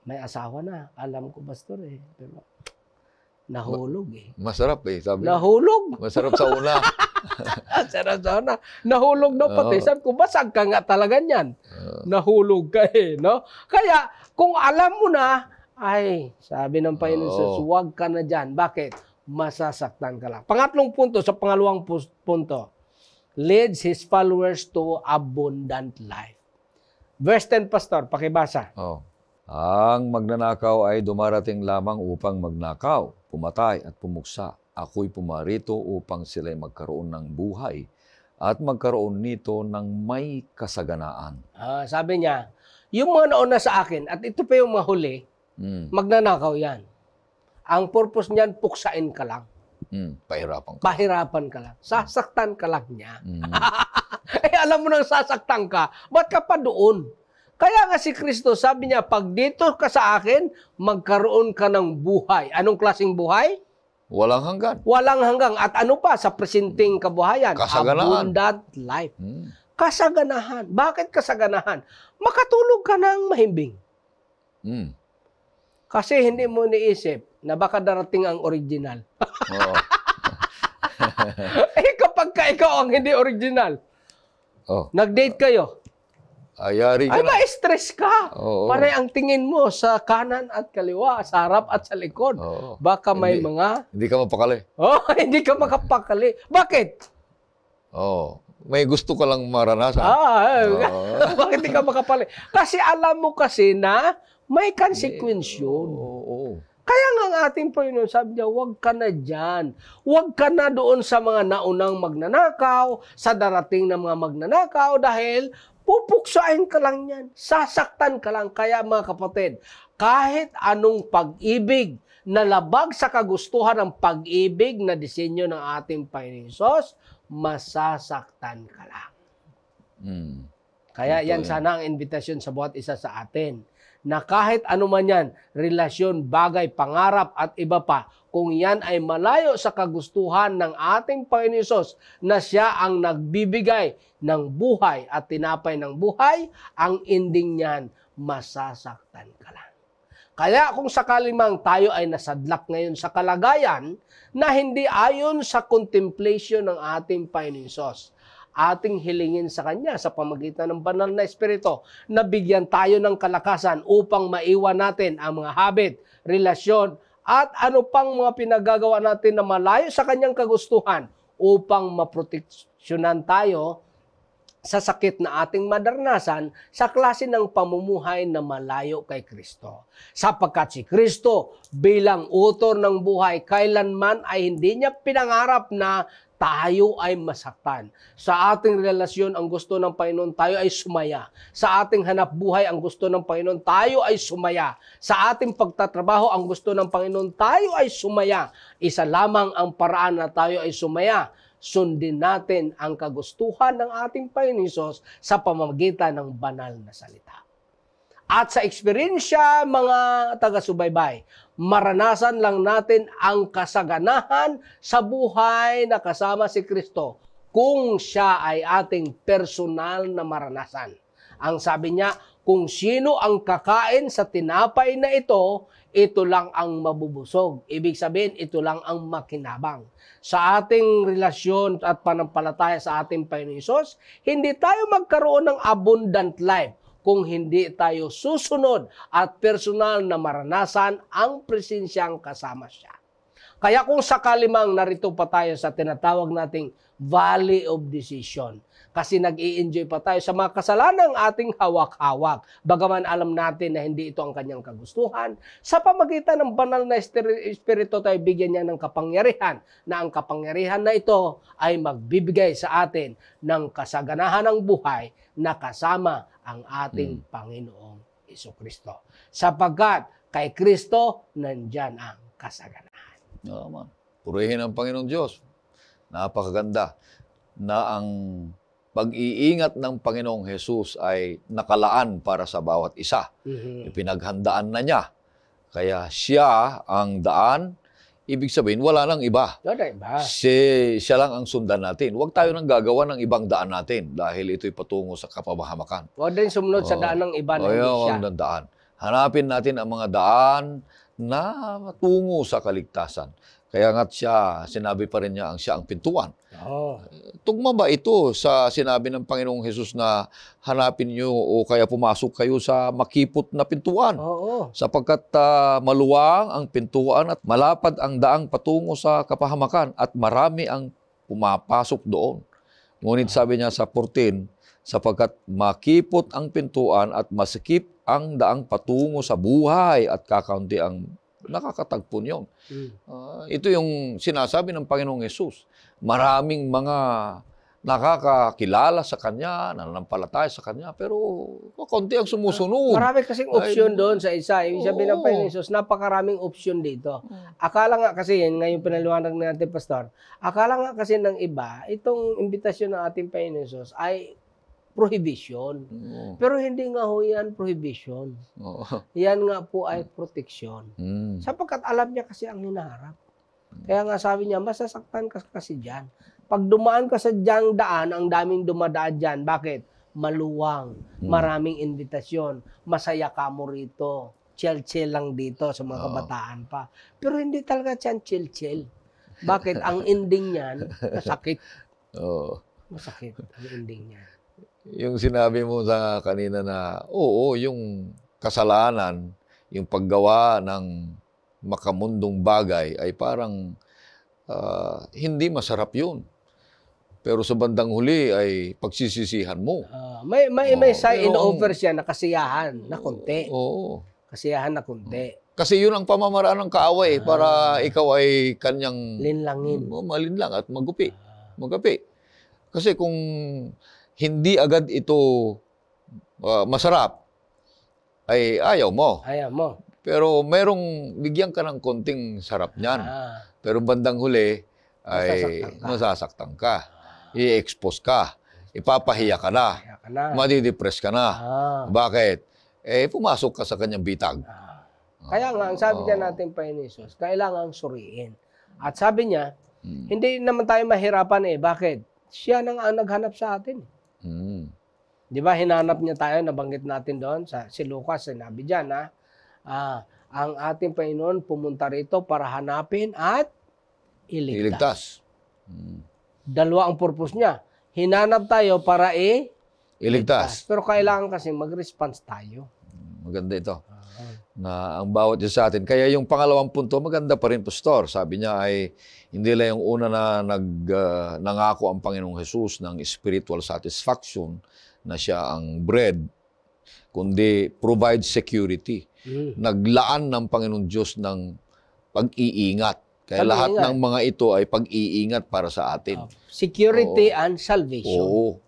S2: may asawa na? Alam ko, Pastor, pero nahulog
S1: Masarap sabi.
S2: Nahulog.
S1: Masarap sa una.
S2: Sarap sa una. Nahulog daw pati. Sabi ko, basag ka nga talaga niyan. Nahulog ka no? Kaya, kung alam mo na, sabi ng Panginoon Jesus, huwag ka na dyan. Bakit? Masasaktan ka lang. Pangatlong punto, sa pangalawang punto, leads his followers to abundant life. Verse 10, Pastor, pakibasa.
S1: Ang magnanakaw ay dumarating lamang upang magnakaw, pumatay at pumuksa. Ako'y pumarito upang sila'y magkaroon ng buhay at magkaroon nito ng may kasaganaan.
S2: Sabi niya, yung mga nauna sa akin, at ito pa yung mahuli, magnanakaw yan. Ang purpose niyan, puksain ka lang.
S1: Pahirapan ka.
S2: Pahirapan ka lang. Sasaktan ka lang niya. Alam mo nang sasaktan ka, ba't ka pa doon? Kaya nga si Kristo, sabi niya, pag dito ka sa akin, magkaroon ka ng buhay. Anong klaseng buhay?
S1: Walang hanggan.
S2: Walang hanggang. At ano pa sa presenting kabuhayan?
S1: Kasaganaan.
S2: Abundant life. Kasaganahan. Bakit kasaganahan? Makatulog ka ng mahimbing. Kasi hindi mo niisip na baka darating ang original. Kapag ka ikaw ang hindi original, nag-date kayo,
S1: ayari ka na.
S2: ma-stress ka. Panay ang tingin mo sa kanan at kaliwa, sa harap at sa likod. Baka may mga...
S1: Hindi ka mapakali.
S2: Hindi ka makapakali. Bakit?
S1: May gusto ka lang maranasan.
S2: Bakit hindi ka makapali? Kasi alam mo kasi na may consequence yun. Kaya nga ang ating Panginoon, sabi niya, huwag ka na dyan. Huwag ka na doon sa mga naunang magnanakaw, sa darating na mga magnanakaw, dahil pupuksain ka lang yan. Sasaktan ka lang. Kaya mga kapatid, kahit anong pag-ibig na labag sa kagustuhan ng pag-ibig na disenyo ng ating Panginoon Hesus, masasaktan ka lang. Kaya yan sana ang invitasyon sa bawat isa sa atin. Na kahit ano man yan, relasyon, bagay, pangarap at iba pa, kung yan ay malayo sa kagustuhan ng ating Panginoon Hesus na siya ang nagbibigay ng buhay at tinapay ng buhay, ang ending niyan, masasaktan ka lang. Kaya kung sakali mang tayo ay nasadlak ngayon sa kalagayan na hindi ayon sa contemplation ng ating Panginoon Hesus, ating hilingin sa Kanya sa pamagitan ng banal na Espiritu na bigyan tayo ng kalakasan upang maiwan natin ang mga habit, relasyon, at ano pang mga pinagagawa natin na malayo sa Kanyang kagustuhan upang maproteksyonan tayo sa sakit na ating madaranasan sa klase ng pamumuhay na malayo kay Kristo. Sapagkat si Kristo bilang author ng buhay, kailanman ay hindi niya pinangarap na tayo ay masaktan. Sa ating relasyon, ang gusto ng Panginoon, tayo ay sumaya. Sa ating hanap buhay, ang gusto ng Panginoon, tayo ay sumaya. Sa ating pagtatrabaho, ang gusto ng Panginoon, tayo ay sumaya. Isa lamang ang paraan na tayo ay sumaya. Sundin natin ang kagustuhan ng ating Panginoon Hesus sa pamamagitan ng banal na salita. At sa eksperyensya, mga taga-subaybay, maranasan lang natin ang kasaganahan sa buhay na kasama si Kristo kung siya ay ating personal na maranasan. Ang sabi niya, kung sino ang kakain sa tinapay na ito lang ang mabubusog. Ibig sabihin, ito lang ang makinabang. Sa ating relasyon at panampalataya sa ating Panginoon Hesus, hindi tayo magkaroon ng abundant life kung hindi tayo susunod at personal na maranasan ang presensyang kasama siya. Kaya kung sakali mang narito pa tayo sa tinatawag nating Valley of Decision, kasi nag-i-enjoy pa tayo sa mga kasalanang ating hawak-hawak, bagaman alam natin na hindi ito ang kanyang kagustuhan, sa pamagitan ng banal na espiritu tayo bigyan niya ng kapangyarihan, na ang kapangyarihan na ito ay magbibigay sa atin ng kasaganahan ng buhay na kasama ang ating Panginoong Jesucristo. Sapagkat kay Kristo, nandyan ang kasaganahan.
S1: Naman. Purihin ang Panginoong Diyos. Napakaganda na ang pag-iingat ng Panginoong Hesus ay nakalaan para sa bawat isa. Ipinaghandaan na niya. Kaya siya ang daan. Ibig sabihin, wala nang iba. Siya lang ang sundan natin. Huwag tayo nang gagawa ng ibang daan natin dahil ito'y patungo sa kapahamakan.
S2: Huwag din sumunod sa daan ng iba na hindi siya.
S1: Daan. Hanapin natin ang mga daan na tungo sa kaligtasan. Kaya nga't sinabi pa rin niya siya ang pintuan. Tugma ba ito sa sinabi ng Panginoong Hesus na hanapin niyo o kaya pumasok kayo sa makipot na pintuan? Sapagkat maluwang ang pintuan at malapad ang daang patungo sa kapahamakan at marami ang pumapasok doon. Ngunit sabi niya sa 14, sapagkat makipot ang pintuan at masikip ang daang patungo sa buhay at kakaunti ang nakakatagpo niyon. Ito yung sinasabi ng Panginoong Hesus. Maraming mga nakakakilala sa Kanya, nananampalataya sa Kanya, pero konti ang sumusunod.
S2: Marami kasing opsyon doon sa isa. Ibig sabihin ng Panginoong Hesus, napakaraming opsyon dito. Akala nga kasi, ngayon pinaliwanag natin, Pastor, akala nga kasi ng iba, itong imbitasyon ng ating Panginoong Hesus ay prohibition. Pero hindi nga ho yan prohibition. Yan nga po ay protection. Sapagkat alam niya kasi ang hinaharap. Kaya nga sabi niya, masasaktan ka kasi dyan. Pag dumaan ka sa diyang daan, ang daming dumadaan dyan. Bakit? Maluwang, maraming invitasyon, masaya ka mo rito, chill-chill lang dito sa mga kabataan pa. Pero hindi talaga dyan chill-chill. Bakit? Ang ending niyan, masakit. Masakit ang ending niyan.
S1: Yung sinabi mo sa kanina na, yung kasalanan, yung paggawa ng makamundong bagay ay parang hindi masarap yun. Pero sa bandang huli ay pagsisisihan mo.
S2: May in-offer siya na kasiyahan na konti. Kasiyahan na konti.
S1: Kasi yun ang pamamaraan ng kaaway para ikaw ay kanyang
S2: linlangin.
S1: Malinlang at magapi. Kasi kung hindi agad ito masarap, ay ayaw mo. Pero merong bigyan ka ng konting sarap niyan. Pero bandang huli ay masasaktan ka. I-expose ka. Ipapahiya ka na. Madidepress ka na. Bakit? Pumasok ka sa kanyang bitag.
S2: Kaya nga, ang sabi niya natin Panginoon Hesus, kailangang suriin. At sabi niya, hindi naman tayo mahirapan Bakit? Siya nang naghanap sa atin. Di ba, hinanap niya tayo, nabanggit natin doon, si Lucas, sinabi dyan, ang ating Panginoon pumunta rito para hanapin at iligtas. Dalawa ang purpose niya. Hinanap tayo para iligtas. Pero kailangan kasi mag-response tayo.
S1: Maganda ito. Na ang bawat isa sa atin. Kaya yung pangalawang punto, maganda pa rin, Pastor. Sabi niya ay hindi lang yung una na nangako ang Panginoong Hesus ng spiritual satisfaction na siya ang bread, kundi provide security. Naglaan ng Panginoong Diyos ng pag-iingat. Kaya lahat ng mga ito ay pag-iingat para sa atin.
S2: Security and salvation.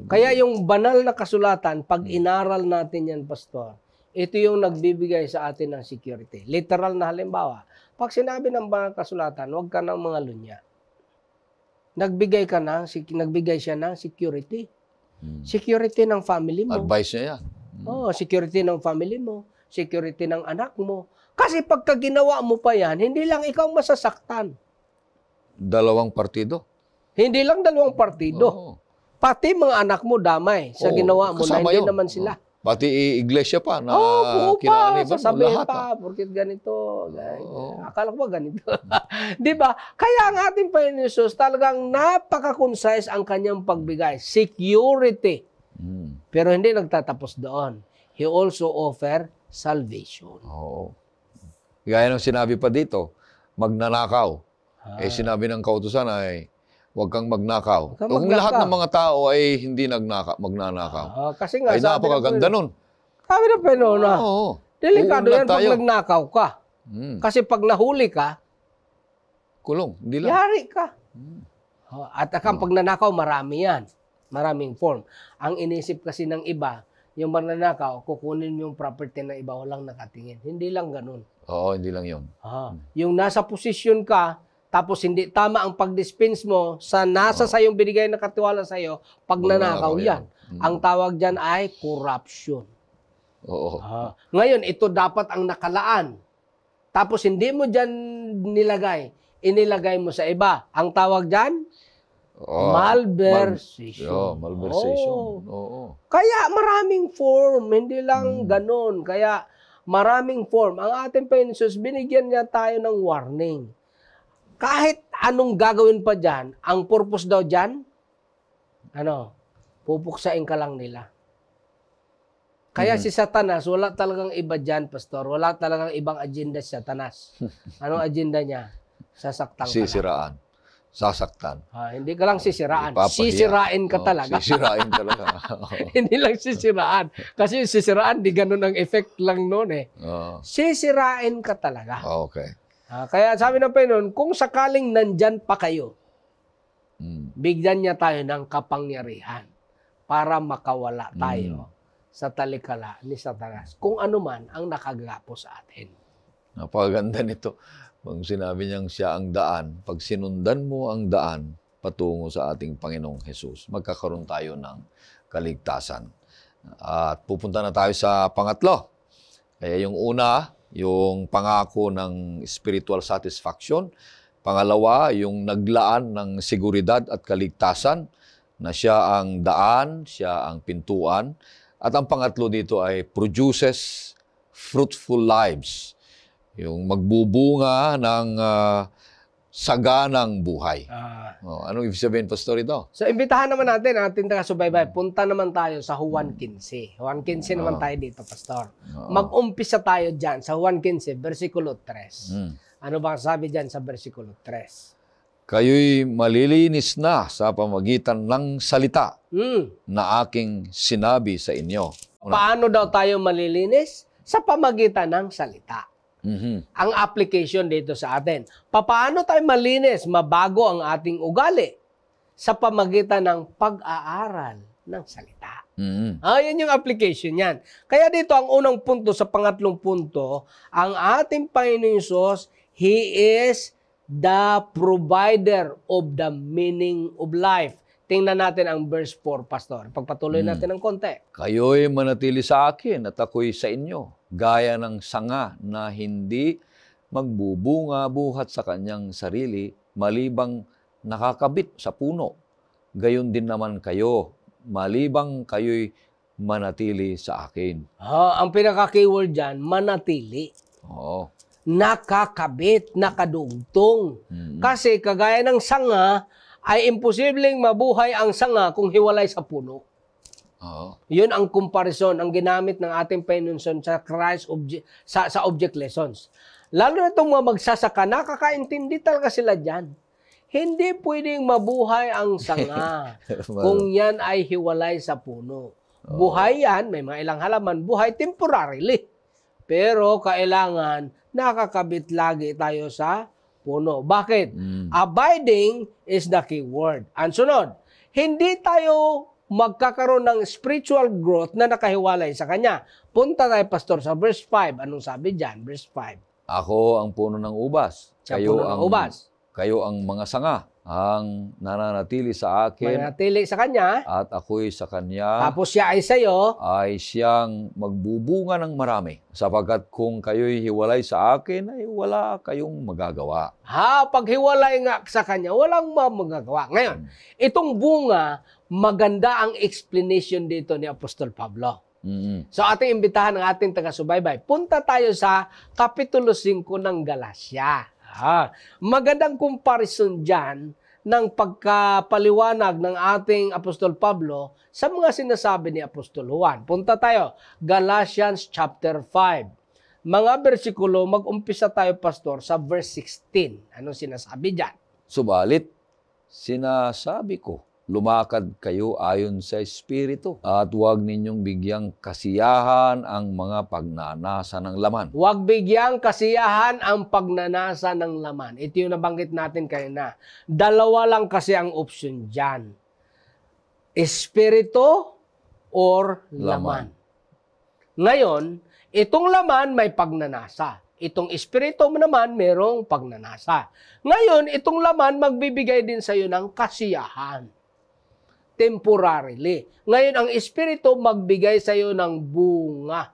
S2: Kaya yung banal na kasulatan, pag inaral natin yan, Pastor, ito yung nagbibigay sa atin ng security. Literal na halimbawa, pag sinabi ng banal na kasulatan, huwag ka ng mga lunya. Nagbigay siya ng security. Security ng family mo.
S1: Advice niya yan.
S2: Oh, security ng family mo, security ng anak mo. Kasi pagka ginawa mo pa yan, hindi lang ikaw masasaktan.
S1: Dalawang partido.
S2: Hindi lang dalawang partido.
S1: Oo.
S2: Pati mga anak mo damay sa ginawa mo na
S1: kasama
S2: hindi
S1: yun.
S2: naman sila.
S1: Pati iglesia pa na
S2: buo pa,
S1: kinaniban mo
S2: sasabihin
S1: lahat.
S2: pa, porkit ganito. Akala ko ba ganito? Di ba? Kaya ang ating Panginoon Jesus, talagang napaka-concise ang kanyang pagbigay. Security. Pero hindi nagtatapos doon. He also offer salvation.
S1: Oo. Gaya ng sinabi pa dito, magnanakaw. Sinabi ng kautusan ay, huwag kang magnakaw. Kung lahat ng mga tao ay hindi magnanakaw,
S2: kasi nga,
S1: ay napakaganda nun.
S2: Sabi ng Panginoon na, delikado yan pag nagnakaw ka. Kasi pag nahuli ka,
S1: kulong, hindi lang.
S2: yari ka. At ang pag nanakaw, marami yan. Maraming form. Ang inisip kasi ng iba, yung magnanakaw, kukunin mo yung property ng iba, walang nakatingin. Hindi lang ganun.
S1: Oo, hindi lang yun.
S2: Yung nasa posisyon ka, tapos hindi tama ang pag-dispense mo sa nasa sayong binigay na katiwala sa'yo, pag nanakaw yan. Ang tawag dyan ay corruption.
S1: Oo.
S2: Ngayon, ito dapat ang nakalaan. Tapos hindi mo dyan inilagay mo sa iba. Ang tawag dyan? Malversation.
S1: Malversation. Oo.
S2: Kaya maraming form, hindi lang ganun. Kaya maraming form. Ang ating Panginoon Jesus, binigyan niya tayo ng warning. Kahit anong gagawin pa dyan, ang purpose daw dyan, pupuksain ka lang nila. Kaya si Satanas, wala talagang iba dyan, Pastor. Wala talagang ibang agenda si Satanas. Anong agenda niya? Sasaktan ka lang.
S1: Sisiraan. Sasaktan.
S2: Hindi ka lang sisiraan.
S1: Ipapahiya.
S2: Sisirain ka talaga.
S1: Sisirain talaga.
S2: Hindi lang sisiraan. Kasi yung sisiraan, di ganun ang effect lang noon eh. Sisirain ka talaga.
S1: Okay.
S2: Kaya sabi ng Panginoon, kung sakaling nandyan pa kayo, bigyan niya tayo ng kapangyarihan para makawala tayo sa talikala ni Satanas. Kung ano man ang nakagapo sa atin.
S1: Napakaganda nito. Pag sinabi niyang siya ang daan, pag sinundan mo ang daan patungo sa ating Panginoong Jesus, magkakaroon tayo ng kaligtasan. At pupunta na tayo sa pangatlo. Kaya yung una, yung pangako ng spiritual satisfaction. Pangalawa, yung naglaan ng seguridad at kaligtasan na siya ang daan, siya ang pintuan. At ang pangatlo dito ay produces fruitful lives. Yung magbubunga ng saganang buhay. Anong ibig sabihin, Pastor, ito?
S2: So, imbitahan naman natin ang ating taga-subaybay. Punta naman tayo sa Juan 15. Juan 15 naman tayo dito, Pastor. Mag-umpisa tayo dyan sa Juan 15, versikulo 3. Ano ba sabi dyan sa versikulo 3?
S1: Kayo'y malilinis na sa pamagitan ng salita na aking sinabi sa inyo.
S2: Paano daw tayo malilinis? Sa pamagitan ng salita. Ang application dito sa atin. Paano tayo malinis, mabago ang ating ugali? Sa pamagitan ng pag-aaral ng salita. Yan yung application yan. Kaya dito ang unang punto sa pangatlong punto, ang ating Panginoon Jesus, He is the provider of the meaning of life. Tingnan natin ang verse 4, Pastor. Pagpatuloy natin ng konti.
S1: Kayo'y manatili sa akin at ako'y sa inyo, gaya ng sanga na hindi magbubunga buhat sa kanyang sarili, malibang nakakabit sa puno. Gayon din naman kayo, malibang kayo'y manatili sa akin.
S2: Ang pinaka-keyword dyan, manatili. Nakakabit, nakadugtong. Kasi kagaya ng sanga, ay imposibleng mabuhay ang sanga kung hiwalay sa puno. Yun ang comparison, ang ginamit ng ating Panginoon sa Christ sa object lessons. Lalo na itong mga magsasaka, nakakaintindi talaga sila dyan. Hindi pwedeng mabuhay ang sanga kung yan ay hiwalay sa puno. Buhay yan, may mga ilang halaman, buhay temporarily. Pero kailangan nakakabit lagi tayo sa puno. Bakit? Abiding is the key word. Ang sunod, hindi tayo magkakaroon ng spiritual growth na nakahiwalay sa Kanya. Punta tayo, Pastor, sa verse 5. Anong sabi dyan? Verse 5.
S1: Ako ang puno ng ubas.
S2: Kayo ang ubas.
S1: Kayo ang mga sanga. ang nananatili sa akin
S2: manatili sa Kanya,
S1: at ako'y sa Kanya,
S2: tapos siya ay sa'yo,
S1: ay siyang magbubunga ng marami. Sapagkat kung kayo'y hiwalay sa akin, ay wala kayong magagawa.
S2: pag hiwalay nga sa Kanya, walang magagawa. Ngayon, itong bunga, maganda ang explanation dito ni Apostol Pablo. So ating imbitahan ng ating taga-subaybay. Punta tayo sa Kapitulo 5 ng Galacia. Magandang comparison dyan ng pagkapaliwanag ng ating Apostol Pablo sa mga sinasabi ni Apostol Juan. Punta tayo, Galatians chapter 5. Mga bersikulo, mag-umpisa tayo, Pastor, sa verse 16. Anong sinasabi dyan?
S1: Subalit, sinasabi ko, lumakad kayo ayon sa Espiritu at huwag ninyong bigyang kasiyahan ang mga pagnanasa ng laman.
S2: Huwag bigyang kasiyahan ang pagnanasa ng laman. Ito yung nabanggit natin kanina. Dalawa lang kasi ang option dyan. Espiritu or laman. Ngayon, itong laman may pagnanasa. Itong espiritu naman merong pagnanasa. Ngayon, itong laman magbibigay din sa iyo ng kasiyahan. Temporarily. Ngayon, ang espiritu magbigay sa iyo ng bunga.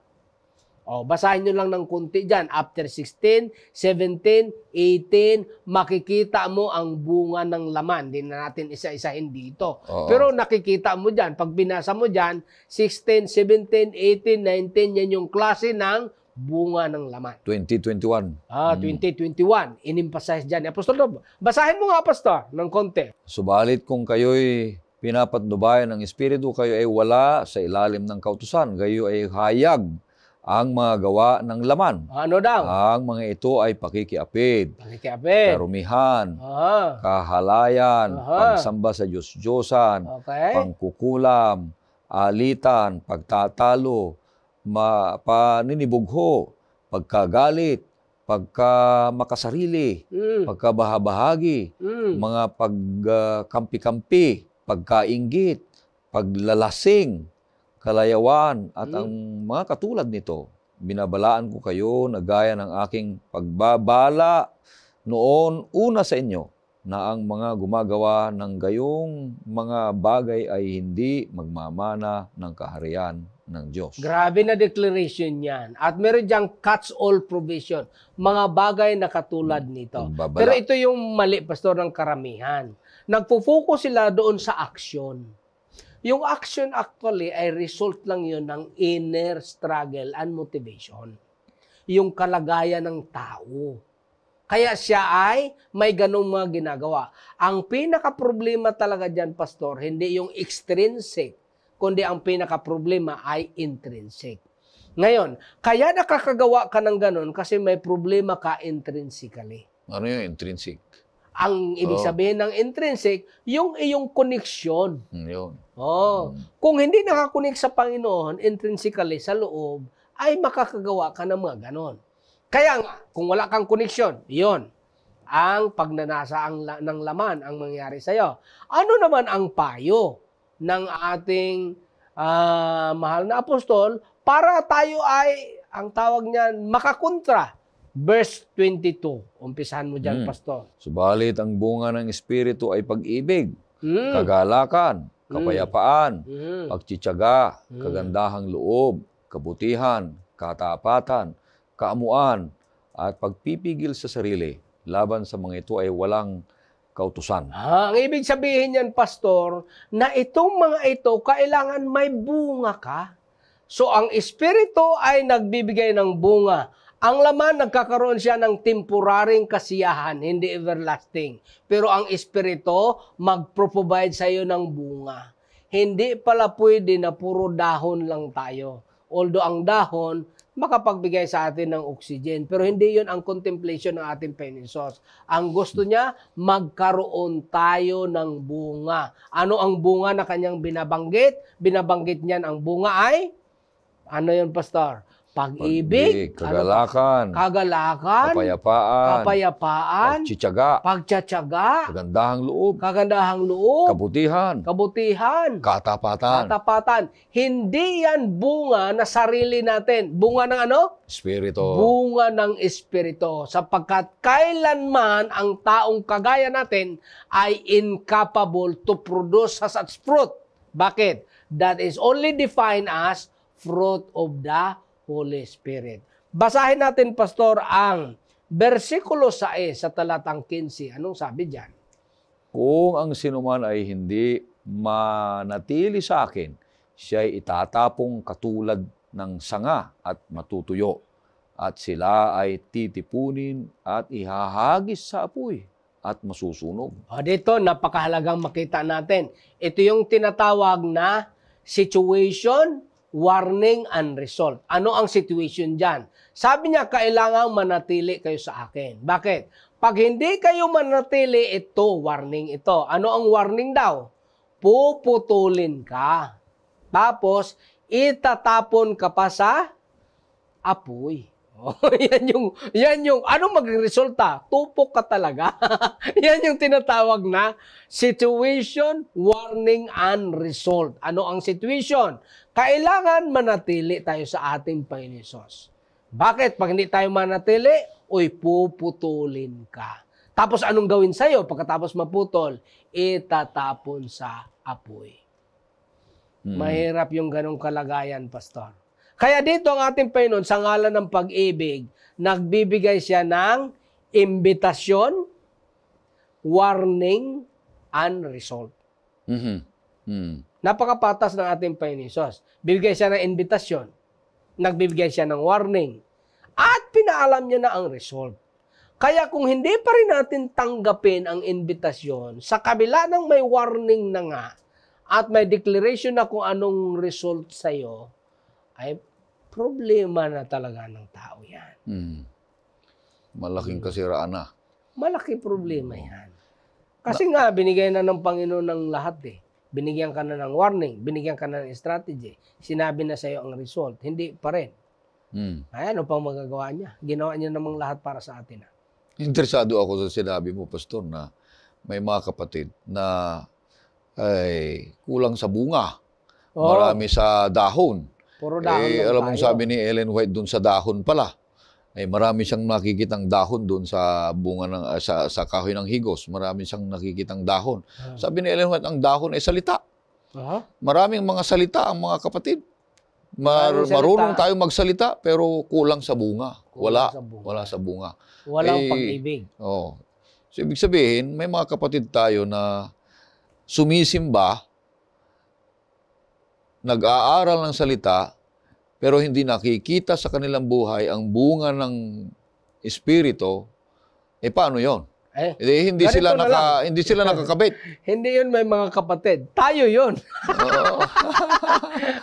S2: Basahin nyo lang ng kunti dyan. After 16, 17, 18, makikita mo ang bunga ng laman. Hindi na natin isa-isahin dito. Pero nakikita mo dyan. Pag binasa mo dyan, 16, 17, 18, 19, yan yung klase ng bunga ng laman.
S1: 2021.
S2: 2021. Inimpasize dyan. Apostol, basahin mo nga, Pastor, ng konti.
S1: Subalit kung kayo'y pinapatnubayan ng Espiritu, kayo ay wala sa ilalim ng kautusan. Kayo ay hayag ang mga gawa ng laman.
S2: Ano daw?
S1: Ang mga ito ay pakikiapid,
S2: Pakikiapid.
S1: karumihan, kahalayan, pagsamba sa Diyos-Diyosan, pangkukulam, alitan, pagtatalo, paninibugho, pagkagalit, pagkamakasarili, pagkabahabahagi, mga pagkampi-kampi, pagkainggit, paglalasing, kalayawan, at ang mga katulad nito. Binabalaan ko kayo na gaya ng aking pagbabala noon una sa inyo na ang mga gumagawa ng gayong mga bagay ay hindi magmamana ng kaharian ng Diyos.
S2: Grabe na declaration yan. At meron diyang catch-all provision. Mga bagay na katulad nito.
S1: Pagbabala.
S2: Pero ito yung mali, Pastor, ng karamihan. Nagpo-focus sila doon sa action. Yung action actually ay result lang yun ng inner struggle and motivation. Yung kalagayan ng tao. Kaya siya ay may ganong mga ginagawa. Ang pinaka-problema talaga dyan, Pastor, hindi yung extrinsic, kundi ang pinaka-problema ay intrinsic. Ngayon, kaya nakakagawa ka ng ganon kasi may problema ka intrinsically.
S1: Ano yung intrinsic?
S2: Ang ibig sabihin ng intrinsic, yung iyong koneksyon.
S1: Yun.
S2: Kung hindi nakakonek sa Panginoon, intrinsically sa loob, ay makakagawa ka ng mga ganon. Kaya nga, kung wala kang koneksyon, yun, ang pagnanasa ng laman ang mangyari sa'yo. Ano naman ang payo ng ating mahal na apostol para tayo ay, ang tawag niyan, makakontra? Verse 22. Umpisahan mo dyan, Pastor.
S1: Subalit ang bunga ng Espiritu ay pag-ibig, kagalakan, kapayapaan, pagtsitsaga, kagandahang loob, kabutihan, katapatan, kaamuan, at pagpipigil sa sarili. Laban sa mga ito ay walang kautusan.
S2: Ang ibig sabihin yan, Pastor, na itong mga ito, kailangan may bunga ka. So, ang Espiritu ay nagbibigay ng bunga. Ang laman, nagkakaroon siya ng temporaring kasiyahan, hindi everlasting. Pero ang Espiritu, mag-provide sa iyo ng bunga. Hindi pala pwede na puro dahon lang tayo. Although ang dahon, makapagbigay sa atin ng oxygen. Pero hindi yun ang contemplation ng ating Panginoon. Ang gusto niya, magkaroon tayo ng bunga. Ano ang bunga na kanyang binabanggit? Binabanggit niyan ang bunga ay, ano yun, Pastor? pag-ibig,
S1: kagalakan,
S2: kagalakan,
S1: kapayapaan,
S2: kapayapaan, pagtsatsaga,
S1: kagandahang loob, kabutihan, katapatan.
S2: Hindi yan bunga na sarili natin. Bunga ng ano?
S1: Espiritu.
S2: Bunga ng Espiritu. Sapagkat kailanman ang taong kagaya natin ay incapable to produce such fruit. Bakit? That is only defined as fruit of the Holy Spirit. Basahin natin, Pastor, ang versikulo 6 sa talatang 15. Anong sabi diyan?
S1: Kung ang sinuman ay hindi manatili sa akin, siya ay itatapong katulad ng sanga at matutuyo. At sila ay titipunin at ihahagis sa apoy at masusunog.
S2: Dito, napakahalagang makita natin. Ito yung tinatawag na situation, warning, and result. Ano ang situation dyan? Sabi niya, kailangang manatili kayo sa akin. Bakit? Pag hindi kayo manatili, ito, warning ito. Ano ang warning daw? Puputulin ka. Tapos, itatapon ka pa sa apoy. Yan yung, ano magre-resulta? Tupok ka talaga. Yan yung tinatawag na situation, warning, and result. Ano ang situation? Kailangan manatili tayo sa ating Panginoon Hesus. Bakit? Pag hindi tayo manatili, puputulin ka. Tapos anong gawin sa'yo? Pagkatapos maputol, itatapon sa apoy. Mahirap yung ganong kalagayan, Pastor. Kaya dito ang ating Panginoon, sa ngalan ng pag-ibig, nagbibigay siya ng imbitasyon, warning, and result. Napakapatas ng ating Panginoon Hesus. Bibigay siya ng imbitasyon, nagbibigay siya ng warning, at pinaalam niya na ang result. Kaya kung hindi pa rin natin tanggapin ang imbitasyon, sa kabila ng may warning na nga, at may declaration na kung anong result sa'yo, ay problema na talaga ng tao yan.
S1: Malaking kasiraan na.
S2: Malaki problema yan. Kasi nga, binigay na ng Panginoon ng lahat eh. Binigyan ka na ng warning, binigyan ka na ng strategy, sinabi na sa'yo ang result, hindi pa rin. Ay, ano pang magagawa niya? Ginawa niya namang lahat para sa atin.
S1: Interesado ako sa sinabi mo, Pastor, na may mga kapatid na ay kulang sa bunga. Marami sa dahon.
S2: Puro dahon lang
S1: alam mo
S2: tayo.
S1: sabi ni Ellen White dun sa dahon pala. Ay marami siyang nakikitang dahon dun sa bunga ng sa kahoy ng higos. Marami siyang nakikitang dahon. Sabi ni Ellen White, ang dahon ay salita. Maraming mga salita ang mga kapatid. Marunong tayong magsalita pero kulang sa bunga. Wala sa bunga.
S2: Walang pag-ibig.
S1: So, ibig sabihin, may mga kapatid tayo na sumisimba, nag-aaral ng salita, pero hindi nakikita sa kanilang buhay ang bunga ng Espiritu, paano yon? Hindi sila nakakabit.
S2: Hindi yun may mga kapatid. Tayo yun.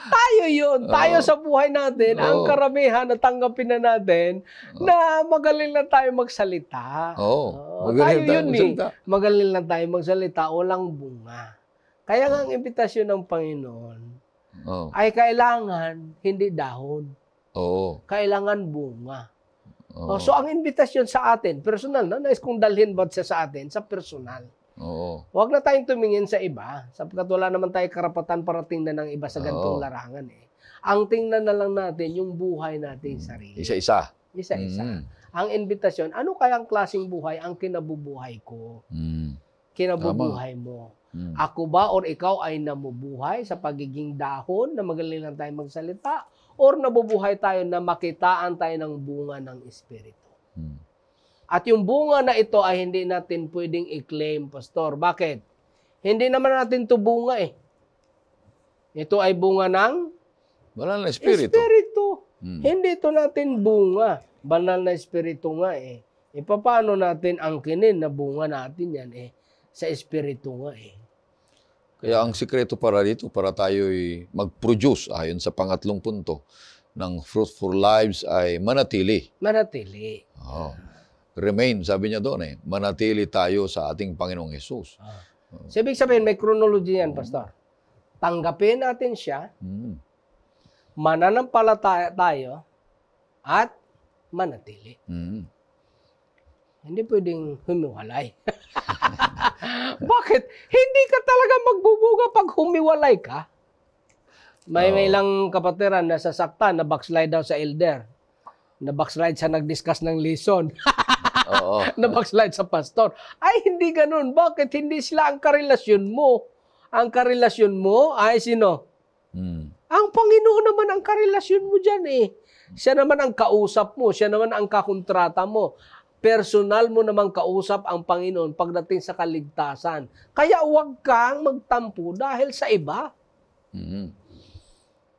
S2: Tayo yun. Tayo sa buhay natin, ang karamihan na tanggapin na natin na magaling lang tayo magsalita. Tayo yun magaling lang tayo magsalita, walang bunga. Kaya nga ang imbitasyon ng Panginoon ay kailangan hindi dahon. Kailangan bunga. So, ang invitasyon sa atin, personal, nais kong dalhin ba siya sa atin, sa personal. Huwag na tayong tumingin sa iba, sapagkat wala naman tayo karapatan para tingnan ng iba sa ganitong larangan. Ang tingnan na lang natin, yung buhay natin sarili.
S1: Isa-isa.
S2: Isa-isa. Ang invitasyon, ano kayang klaseng buhay ang kinabubuhay ko? Kinabubuhay mo. Ako ba or ikaw ay namubuhay sa pagiging dahon na magaling lang tayo magsalita? Or nabubuhay tayo na makitaan tayo ng bunga ng Espiritu? At yung bunga na ito ay hindi natin pwedeng i-claim, Pastor. Bakit? Hindi naman natin ito bunga eh. Ito ay bunga ng
S1: banal na Espiritu.
S2: Hindi ito natin bunga. Banal na Espiritu nga eh. Paano natin angkinin na bunga natin yan eh? Sa Espiritu nga eh.
S1: Kaya ang sikreto para dito, para tayo'y mag-produce, ayon sa pangatlong punto, ng fruitful lives ay manatili.
S2: Manatili.
S1: Remain, sabi niya doon manatili tayo sa ating Panginoong Hesus.
S2: So, ibig sabihin, may chronology yan, Pastor. Tanggapin natin siya, mananampalataya tayo, at manatili.
S1: Mm.
S2: Hindi pwedeng humiwalay. Bakit? Hindi ka talaga magbubuga pag humiwalay ka. May ilang kapatiran na sasaktan, na backslide daw sa elder. Na backslide sa nag-discuss ng lesson.
S1: Oo.
S2: Na backslide sa pastor. Ay, hindi ganun. Bakit? Hindi sila ang karelasyon mo. Ang karelasyon mo ay sino? Ang Panginoon naman ang karelasyon mo dyan eh. Siya naman ang kausap mo. Siya naman ang kakontrata mo. Personal mo naman kausap ang Panginoon pagdating sa kaligtasan. Kaya huwag kang magtampo dahil sa iba.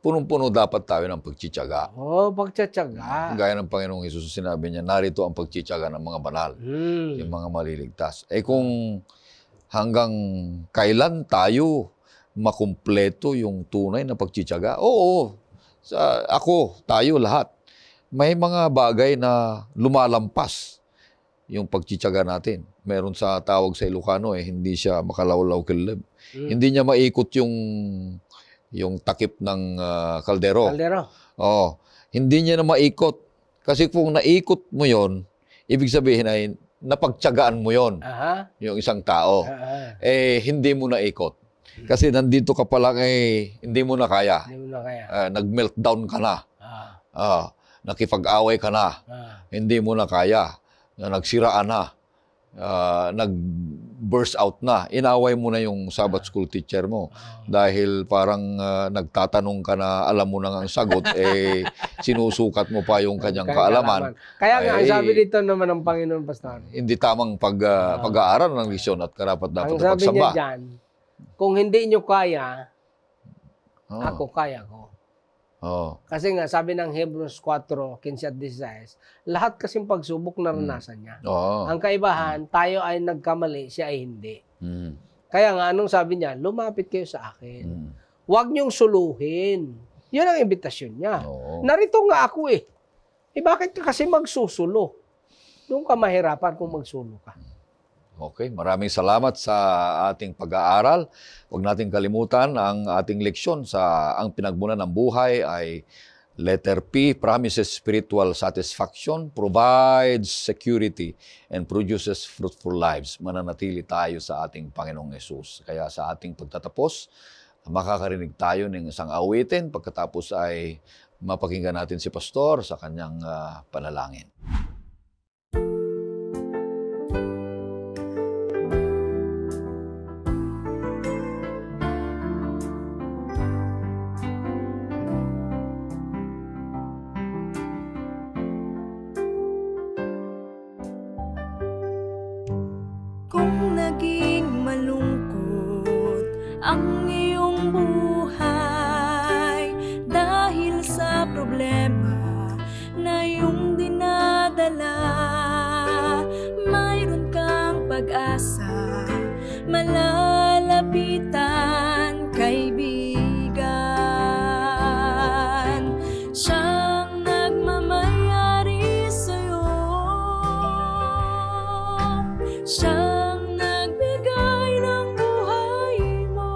S1: Punong-puno dapat tayo ng pagtsitsaga.
S2: Pagtsatsaga.
S1: Gaya ng Panginoong Hesus, sinabi niya, narito ang pagtsitsaga ng mga banal, yung mga maliligtas. Kung hanggang kailan tayo makumpleto yung tunay na pagtsitsaga? Oo, tayo lahat. May mga bagay na lumalampas yung pagtsitsaga natin. Meron sa tawag sa Ilocano, hindi siya makalawlaw kilib. Hindi niya maikot yung takip ng kaldero. Hindi niya na maikot. Kasi kung naikot mo yon, ibig sabihin ay napagtsagaan mo yon, yung isang tao. Hindi mo naikot. Kasi nandito ka pa lang, hindi mo na kaya. Nag-meltdown ka na. Nakipag-away ka na. Hindi mo na kaya. Nagsiraan na. Nag-burst out na. Inaway mo na yung Sabbath school teacher mo. Dahil parang nagtatanong ka na alam mo na ang sagot, sinusukat mo pa yung kanyang kaalaman.
S2: Kaya nga, sabi dito naman ng Panginoon, Pastor.
S1: Hindi tamang pag-aaral ng lisyon at karapat-dapat na pagsamba.
S2: Ang sabi niya dyan, kung hindi nyo kaya, ako kaya ko. Kasi nga, sabi ng Hebrews 4, 15 at 16, lahat kasing pagsubok naranasan niya. Ang kaibahan, tayo ay nagkamali, siya ay hindi. Kaya nga, anong sabi niya? Lumapit kayo sa akin. Huwag niyong suluhin. Yun ang imbitasyon niya. Narito nga ako bakit ka kasi magsusulo? Doon ka mahirapan kung magsulo ka.
S1: Okay, maraming salamat sa ating pag-aaral. Huwag nating kalimutan ang ating leksyon ang pinagmulan ng buhay ay letter P, promises spiritual satisfaction, provides security, and produces fruitful lives. Mananatili tayo sa ating Panginoong Hesus. Kaya sa ating pagtatapos, makakarinig tayo ng isang awitin. Pagkatapos ay mapakinggan natin si Pastor sa kanyang panalangin.
S3: Kung naging malungkot ang iyong buhay dahil sa problema na iyong dinadala, mayroon kang pag-asa, malalapitan, kaibigan. Siyang nagmamayari sa'yo, siyang nagbigay ng buhay mo,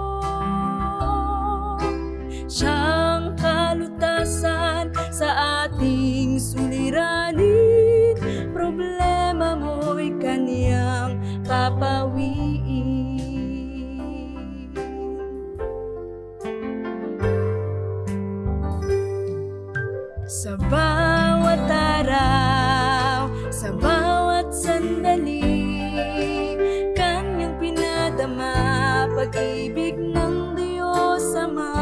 S3: siyang kalutasan sa ating suliranin. Problema mo'y kaniyang papawiin. Sa bawat araw, sa bawat sandali, kanyang pinadama pag-ibig ng Diyos Ama.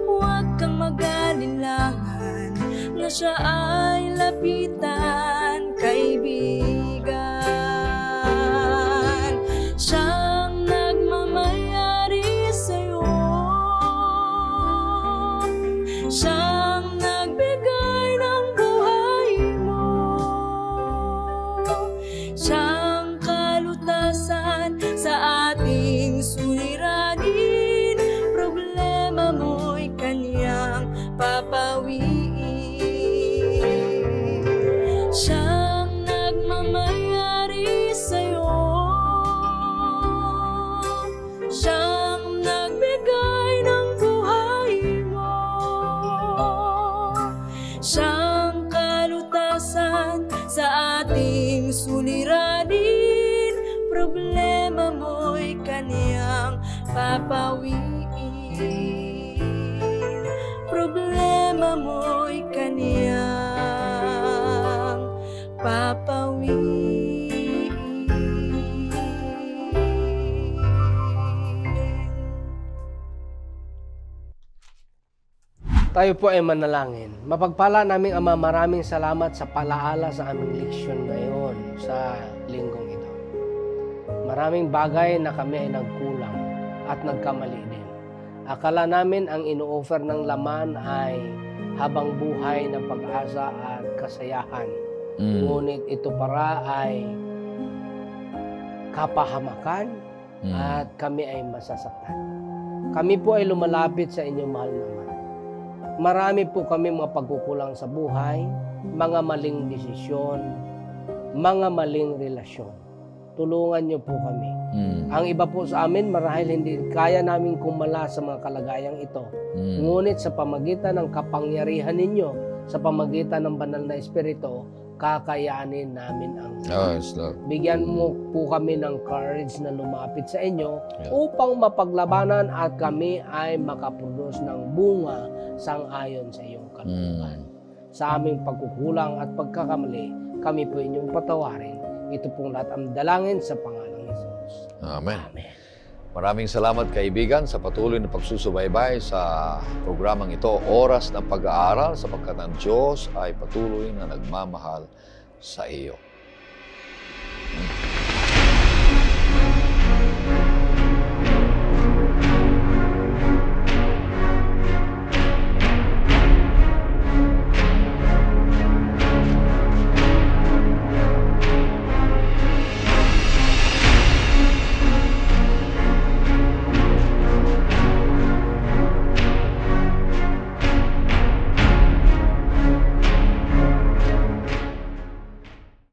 S3: Huwag kang mag-alinlangan na siya ay lapitan, kaibigan. Siyang nagmamayari sa'yo, siyang nagbigay ng buhay mo, siyang kalutasan sa ating suliranin. Problema mo'y kaniyang papawiin. Siyang nagmamayari sa'yo, siyang nagbigay ng buhay mo, siyang ating suliranin, problema mo'y kaniyang papawiin. Problema mo'y kaniyang papawiin.
S2: Tayo po ay manalangin. Mapagpala naming Ama, maraming salamat sa palaala sa aming leksyon ngayon sa linggong ito. Maraming bagay na kami ay nagkulang at nagkamali din. Akala namin ang ino-offer ng laman ay habang buhay na pag-asa at kasayahan. Ngunit ito para ay kapahamakan at kami ay masasaktan. Kami po ay lumalapit sa inyong mahal na Ama. Marami po kami mga pagkukulang sa buhay, mga maling desisyon, mga maling relasyon. Tulungan niyo po kami. Ang iba po sa amin, marahil hindi kaya namin kumala sa mga kalagayang ito. Ngunit sa pamagitan ng kapangyarihan ninyo, sa pamagitan ng banal na Espiritu, kakayanin namin ang bigyan mo po kami ng courage na lumapit sa inyo upang mapaglabanan at kami ay makaproduce ng bunga sang-ayon sa iyong kalooban. Sa aming pagkukulang at pagkakamali, kami po inyong patawarin. Ito pong lahat ang dalangin sa pangalan ni Jesus.
S1: Amen. Maraming salamat kaibigan sa patuloy na pagsusubaybay sa programang ito, Oras ng Pag-aaral, sapagkat ang Diyos ay patuloy na nagmamahal sa iyo.